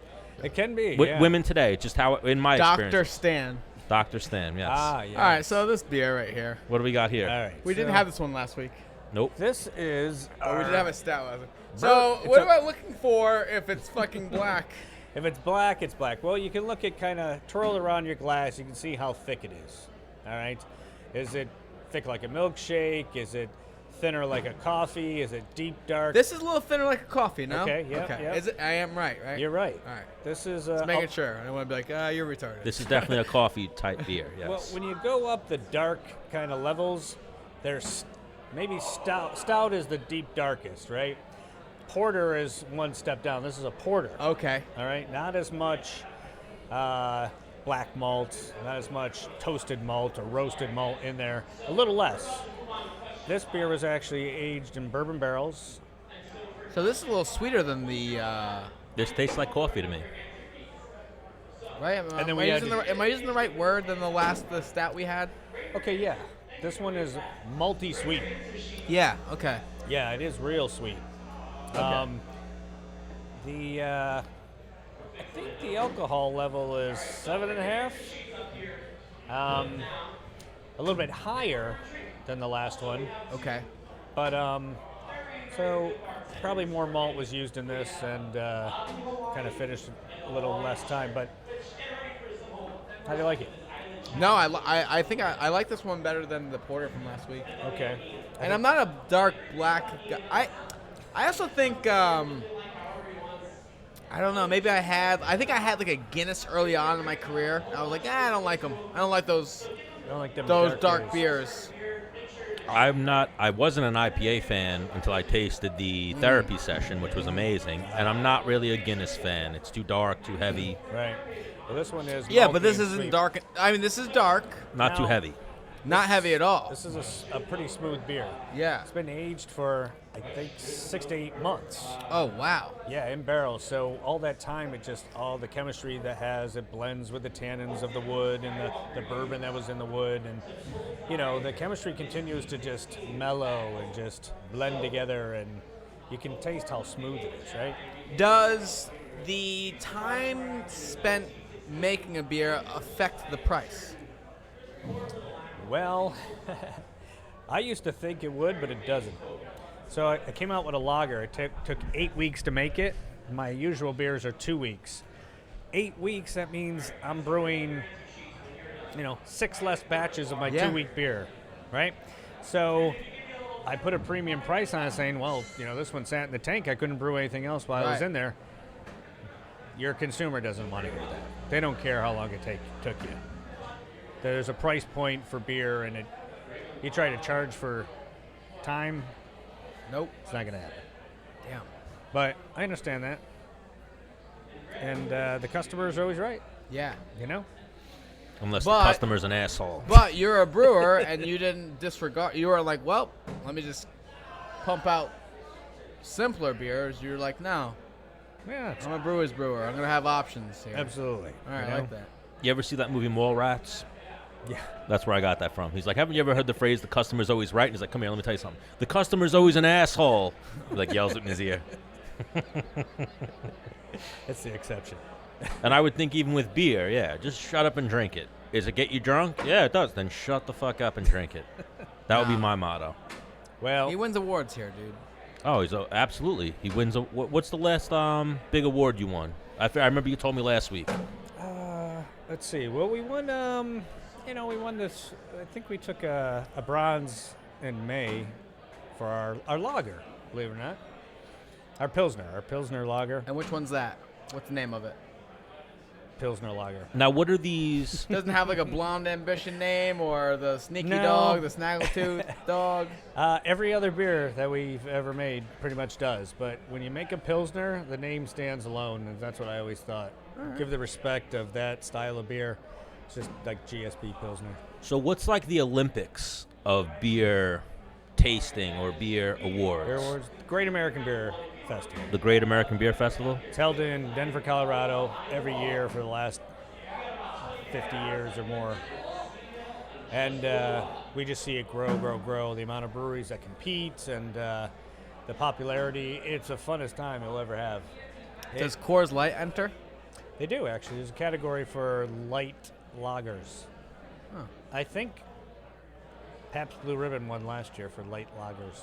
It can be. With women today, just how, in my Dr. experience. Stan. Dr. Stan, yes. Ah, yeah. All right, so this beer right here. What do we got here? All right. We didn't have this one last week. Nope. This is. Oh, we did have a stout. So, what am I looking for if it's fucking black? If it's black, it's black. Well, you can look at kind of twirl it around your glass. You can see how thick it is. All right. Is it thick like a milkshake? Is it thinner like a coffee? Is it deep dark? This is a little thinner like a coffee, no? Okay, yeah, okay. yeah. Is it? I am right? You're right. All right. This is. Just making sure. I don't want to be like, you're retarded. This is definitely a coffee type beer. Yes. Well, when you go up the dark kind of levels, there's maybe stout. Stout is the deep darkest, right? Porter is one step down. This is a porter. Okay. All right, not as much black malt, not as much toasted malt or roasted malt in there. A little less. This beer was actually aged in bourbon barrels. So this is a little sweeter than the. This tastes like coffee to me. Right? And then Am I using the right word than the stout we had? Okay, yeah. This one is malty sweet. Yeah. Okay. Yeah, it is real sweet. Okay. I think the alcohol level is 7.5. A little bit higher than the last one, Okay. but so probably more malt was used in this and kind of finished a little less time. But how do you like it? No, I think I like this one better than the porter from last week. Okay. And I'm not a dark black guy. I also think I don't know. Maybe I think I had like a Guinness early on in my career. I was like, I don't like them. I don't like those I don't like them dark beers. I wasn't an IPA fan until I tasted the therapy session, which was amazing. And I'm not really a Guinness fan. It's too dark, too heavy, Right. Well, this one is. Yeah, malty but this and isn't sweet. dark. I mean, this is dark, not too Now- heavy. not heavy at all. This is a pretty smooth beer. Yeah. It's been aged for I think 6 to 8 months. Oh wow. Yeah, in barrels. So all that time, all the chemistry that it blends with the tannins of the wood and the bourbon that was in the wood, and the chemistry continues to just mellow and just blend together, and you can taste how smooth it is, right? Does the time spent making a beer affect the price? Well, I used to think it would, but it doesn't. So I came out with a lager. It took 8 weeks to make it. My usual beers are 2 weeks. 8 weeks, that means I'm brewing, 6 less batches of my 2-week beer, right? So I put a premium price on it saying, well, this one sat in the tank. I couldn't brew anything else while I was Right. in there. Your consumer doesn't want to hear that. They don't care how long it took you. There's a price point for beer, and you try to charge for time, Nope. it's not going to happen. Damn. But I understand that. And the customer is always right, Yeah. Unless But- the customer's an asshole. But you're a brewer and you didn't disregard. You were like, well, let me just pump out simpler beers. You're like, no, Yeah, I'm a brewer's brewer. I'm gonna have options here. absolutely. All right, I like that. You ever see that movie Mallrats? Yeah. That's where I got that from. He's like, haven't you ever heard the phrase, the customer's always right? And he's like, come here, let me tell you something. The customer's always an asshole. He like yells it in his ear. That's the exception. And I would think even with beer, yeah, just shut up and drink it. Is it get you drunk? Yeah, it does. Then shut the fuck up and drink it. That would be my motto. Well, He wins awards here, dude. Oh, absolutely. He wins. What's the last big award you won? I remember you told me last week. let's see. Well, we won, we won this. I think we took a bronze in May for our lager, believe it or not. Our Pilsner lager. And which one's that? What's the name of it? Pilsner lager. Now, what are these? Doesn't have like a blonde ambition name or the sneaky No. dog, the snaggletooth dog. Every other beer that we've ever made pretty much does. But when you make a Pilsner, the name stands alone, and that's what I always thought. Give the respect of that style of beer. It's just like GSP Pilsner. So, what's like the Olympics of beer tasting or beer awards? Beer Awards, Great American Beer Festival. The Great American Beer Festival? It's held in Denver, Colorado every year for the last 50 years or more. And we just see it grow, the amount of breweries that compete and the popularity. It's the funnest time you'll ever have. Does Coors Light enter? They do, actually. There's a category for light lagers. Huh. I think Pabst Blue Ribbon won last year for light lagers.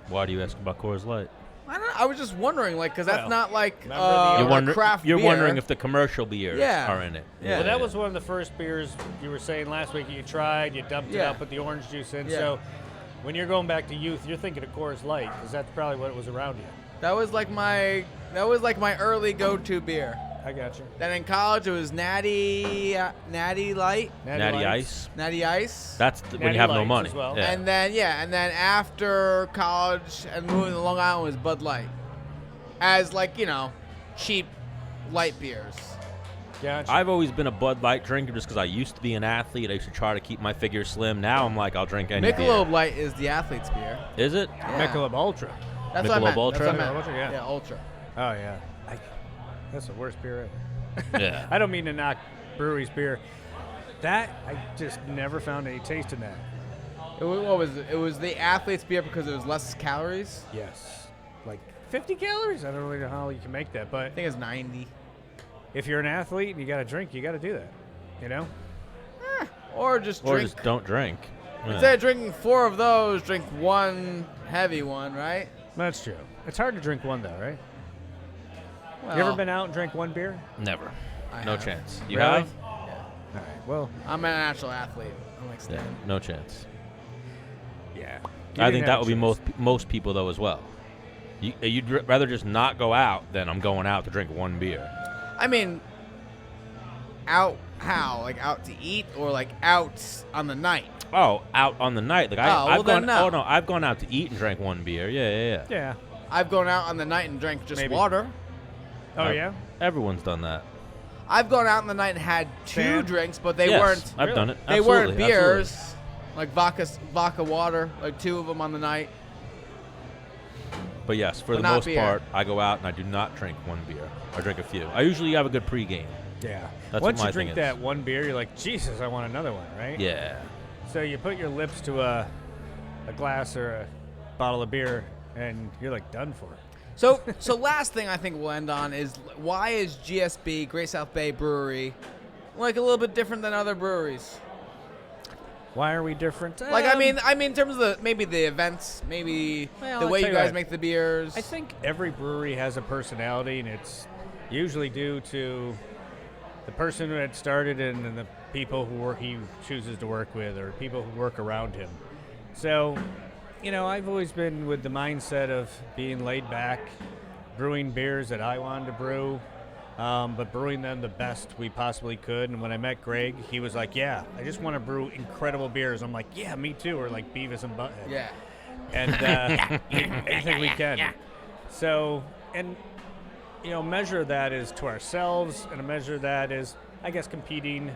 Why do you ask about Coors Light? I don't know. I was just wondering, like, because that's Well, not like remember the- You're, a craft you're beer. wondering if the commercial beers Yeah. are in it. Yeah. Well, that was one of the first beers you were saying last week you tried. You dumped it Yeah. out, put the orange juice in. Yeah. So when you're going back to youth, you're thinking of Coors Light because that's probably what it was around you. That was like my early go-to beer. I got you. Then in college it was Natty Light, Natty Lights. Ice. Natty Ice. That's when Natty you have no Lights money. as well. Yeah. And then after college and moving to Long Island was Bud Light, as like cheap light beers. Gotcha. I've always been a Bud Light drinker just because I used to be an athlete. I used to try to keep my figure slim. Now I'm like, I'll drink any Michelob beer. Light is the athlete's beer. Is it? Yeah. Michelob Ultra. That's what I Michelob meant. Ultra? That's what I meant. Ultra, yeah. Yeah, Ultra. Oh yeah. That's the worst beer ever. Yeah. I don't mean to knock breweries beer. That I just never found any taste in that. What was it? It was the athlete's beer because it was less calories. Yes. Like 50 calories? I don't really know how you can make that, but I think it's 90. if you're an athlete and you got to drink, you got to do that. You know? Or just Or drink. just don't drink. Yeah. Instead of drinking 4 of those, drink one heavy one, right? That's true. It's hard to drink one though, right? Well, You ever been out and drank one beer? Never. I No have. chance. You Really? have? Yeah. All right. Well, I'm a natural athlete. I'm like Yeah. Stan. No chance. yeah. I think that would be most people though as well. You'd rather just not go out than I'm going out to drink one beer. I mean, out how? Like out to eat or like out on the night? Oh, out on the night. Like Oh, well I've then gone. no. Oh no, I've gone out to eat and drank one beer. Yeah. Yeah. I've gone out on the night and drank just Maybe. water. Oh yeah. Everyone's done that. I've gone out on the night and had 2 Sam? drinks, but they Yes, weren't. I've done it. They Absolutely, weren't beers. Like vodka water, like 2 of them on the night. But yes, for But the not most beer. part, I go out and I do not drink one beer. I drink a few. I usually have a good pregame. Yeah. That's Once what my you drink thing is. that one beer, you're like, Jesus, I want another one, right? Yeah. So you put your lips to a glass or a bottle of beer, and you're like done for. So last thing I think we'll end on is why is GSB, Great South Bay Brewery, like a little bit different than other breweries? Why are we different? Like I mean in terms of maybe the events, maybe Well, the I'll way tell you you guys what. make the beers. I think every brewery has a personality, and it's usually due to the person who had started and the people who he chooses to work with, or people who work around him. So, I've always been with the mindset of being laid back, brewing beers that I wanted to brew, but brewing them the best we possibly could. And when I met Greg, he was like, "Yeah, I just want to brew incredible beers." I'm like, "Yeah, me too." Or like Beavis and Butthead. yeah. And anything we can. So, and measure that is to ourselves, and a measure that is, I guess, competing,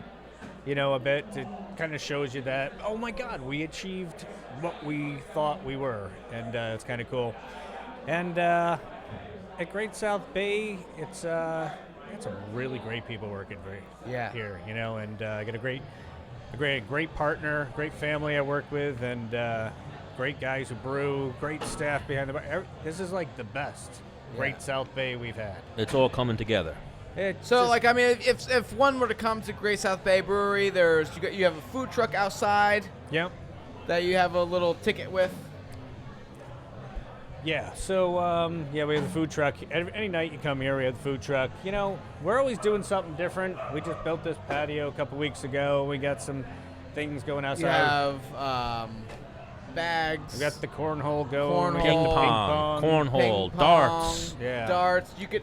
a bit. It kind of shows you that, oh my God, we achieved what we thought we were, and it's kind of cool. And at Great South Bay, it's some really great people working here, and I got a great partner, great family I work with, and great guys who brew, great staff behind the bar. This is like the best Great South Bay we've had. It's all coming together. So like I mean if one were to come to Great South Bay Brewery, you have a food truck outside Yep. that you have a little ticket with. Yeah, so we have a food truck. Any night you come here, we have the food truck. We're always doing something different. We just built this patio a couple weeks ago. We got some things going You outside. have bags. We got the cornhole going. Cornhole. We got Ping the pong, cornhole, ping pong, darts. Yeah. Darts. You could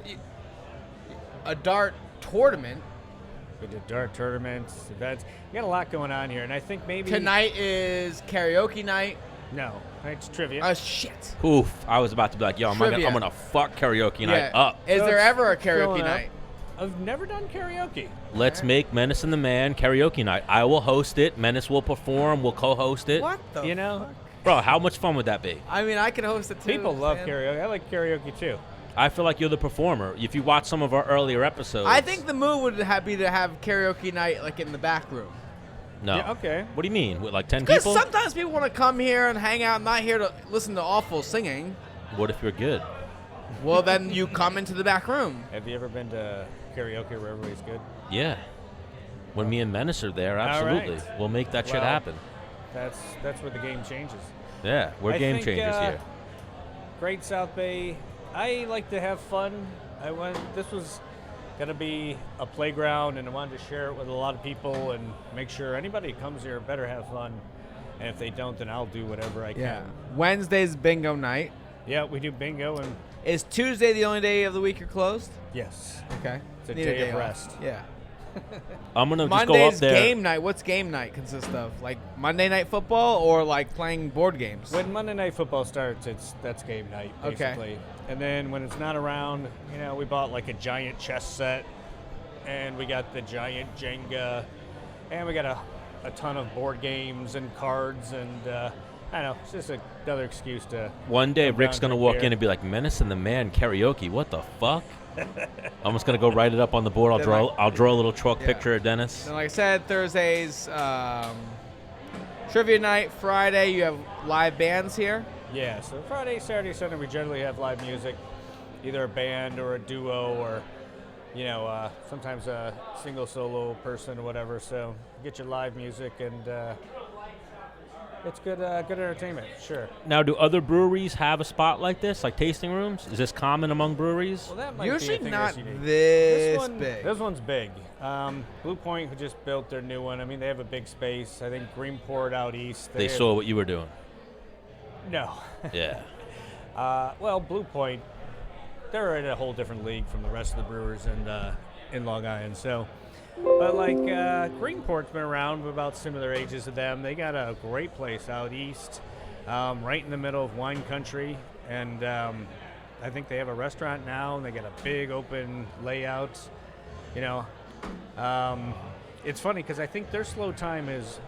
a dart tournament. We did dart tournaments, events. We got a lot going on here, and I think maybe Tonight is karaoke night. No, it's trivia. Shit. Oof! I was about to be like, yo, I'm Trivia. gonna fuck karaoke night up. Is So there it's ever a filling karaoke up. night? I've never done karaoke. Let's make Menace and the Man karaoke night. I will host it. Menace will perform. We'll co-host it. What the? Bro, how much fun would that be? I mean, I could host it too. People love man. karaoke. I like karaoke too. I feel like you're the performer. If you watch some of our earlier episodes. I think the move would be to have karaoke night like in the back room. No. Yeah, okay. What do you mean? With like 10 Because people? sometimes people want to come here and hang out, not here to listen to awful singing. What if you're good? Well, then you come into the back room. Have you ever been to karaoke where everybody's good? Yeah. When me and Menace are there, All absolutely. right. We'll make that shit Well, happen. That's where the game changes. Yeah, we're I game think, changers here. Great South Bay. I like to have fun. This was going to be a playground, and I wanted to share it with a lot of people and make sure anybody who comes here better have fun. And if they don't, then I'll do whatever I can. Yeah. Wednesday's bingo night. Yeah, we do bingo, and Is Tuesday the only day of the week you're closed? yes, Okay. it's a Need day of off. rest. Yeah. I'm gonna just go Monday's up there. game night. What's game night consist of? Like Monday Night Football or like playing board games? When Monday Night Football starts, that's game night, Okay. basically. And then when it's not around, we bought like a giant chess set, and we got the giant Jenga, and we got a ton of board games and cards, and I don't know, it's just another excuse to. One day, come Rick's down, gonna drink walk beer. in and be like, "Menace and the Man karaoke. What the fuck?" I'm just gonna go write it up on the board. Then, like- I'll draw a little chalk Yeah. picture of Dennis. And like I said, Thursdays trivia night. Friday you have live bands here. Yeah, so Friday, Saturday, Sunday, we generally have live music, either a band or a duo or, sometimes a single solo person or whatever. So get your live music, and it's good entertainment, sure. Now, do other breweries have a spot like this, like tasting rooms? Is this common among breweries? Well, that might Usually be a thing not that's unique. this big. This one's big. Blue Point, who just built their new one, I mean, they have a big space. I think Greenport out east. They saw what you were doing. No. Yeah. Well, Blue Point, they're in a whole different league from the rest of the brewers in Long Island. So, but like Greenport's been around about similar ages to them. They got a great place out east, right in the middle of wine country, and I think they have a restaurant now, and they got a big open layout. It's funny because I think their slow time is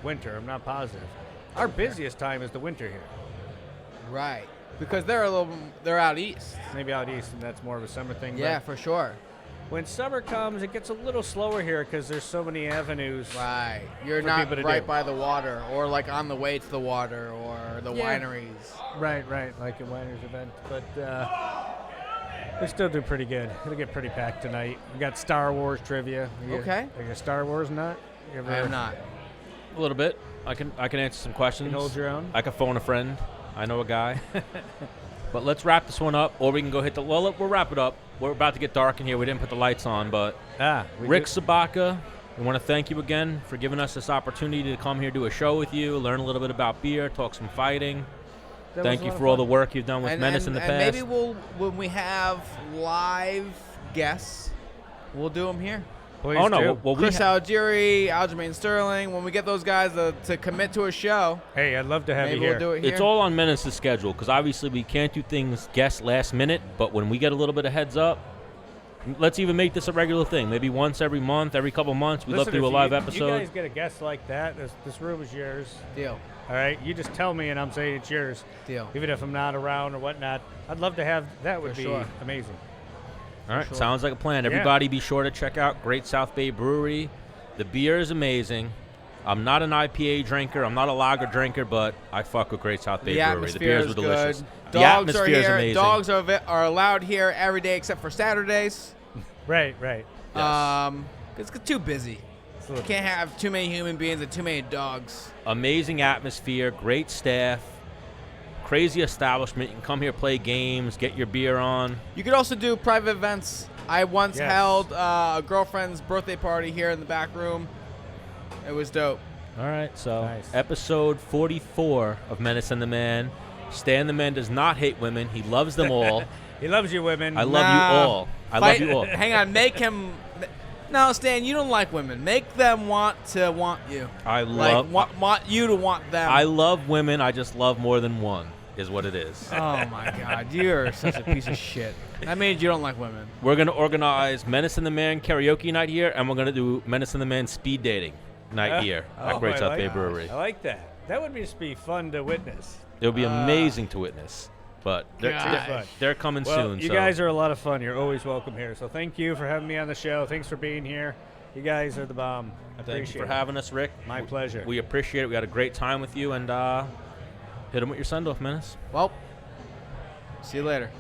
winter. I'm not positive. Our busiest time is the winter here. Right. Because they're out east. Maybe out east, and that's more of a summer thing. Yeah, but for sure. when summer comes, it gets a little slower here because there's so many avenues. Right. You're For not people to right do. by the water or like on the way to the water or the Yeah. wineries. Right, like a wineries event. But we still do pretty good. It'll get pretty packed tonight. We got Star Wars trivia. Okay. Are you a Star Wars nut? You ever I am not. A little bit. I can answer some questions. Can hold your own? I can phone a friend. I know a guy. But let's wrap this one up, or we can go hit the. Well, we'll wrap it up. We're about to get dark in here. We didn't put the lights on, but Rick Sobotka, we want to thank you again for giving us this opportunity to come here, do a show with you, learn a little bit about beer, talk some fighting. Thank you for all the work you've done with Menace in the past. Maybe when we have live guests, we'll do them here. Please Oh, no. do. Well, Chris Algieri, Aljamain Sterling. When we get those guys to commit to a show, Hey, I'd love to have maybe you here. we'll do it here. It's all on Menace's schedule because obviously we can't do things guest last minute, but when we get a little bit of heads up, let's even make this a regular thing. Maybe once every month, every couple months, we'd love to do a live episode. You guys get a guest like that, this room is yours. Deal. All right? You just tell me and I'm saying it's yours. Deal. Even if I'm not around or whatnot. I'd love to have that. Would For be sure. amazing. All right, sure. sounds like a plan. Everybody be sure to check out Great South Bay Brewery. The beer is amazing. I'm not an IPA drinker. I'm not a lager drinker, but I fuck with Great South Bay The Brewery. atmosphere The beers is were delicious. good. The Dogs atmosphere are is here. amazing. Dogs are allowed here every day except for Saturdays. Right. Yes. It's too busy. You can't have too many human beings and too many dogs. Amazing atmosphere, great staff, crazy establishment. You can come here, play games, get your beer on. You could also do private events. I once Yes. held a girlfriend's birthday party here in the back room. It was dope. All right, so Nice. episode 44 of Menace and the Man. Stan the Man does not hate women. He loves them all. He loves you, women. I love you all. I love you all. Hang on, make him. No, Stan, you don't like women. Make them want you. I Like love want you to want them. I love women. I just love more than one, is what it is. Oh my God, you're such a piece of shit. That means you don't like women. We're going to organize Menace and the Man karaoke night here, and we're going to do Menace and the Man speed dating night here at Great I South like Bay that. Brewery. I like that. That would just be fun to witness. It would be amazing to witness, but God. they're coming Well, soon. you so. guys are a lot of fun. You're always welcome here. So thank you for having me on the show. Thanks for being here. You guys are the bomb. I Thank you appreciate for it. having us, Rick. My pleasure. We appreciate it. We had a great time with you, and hit them with your send-off, Menace. Well, see you later.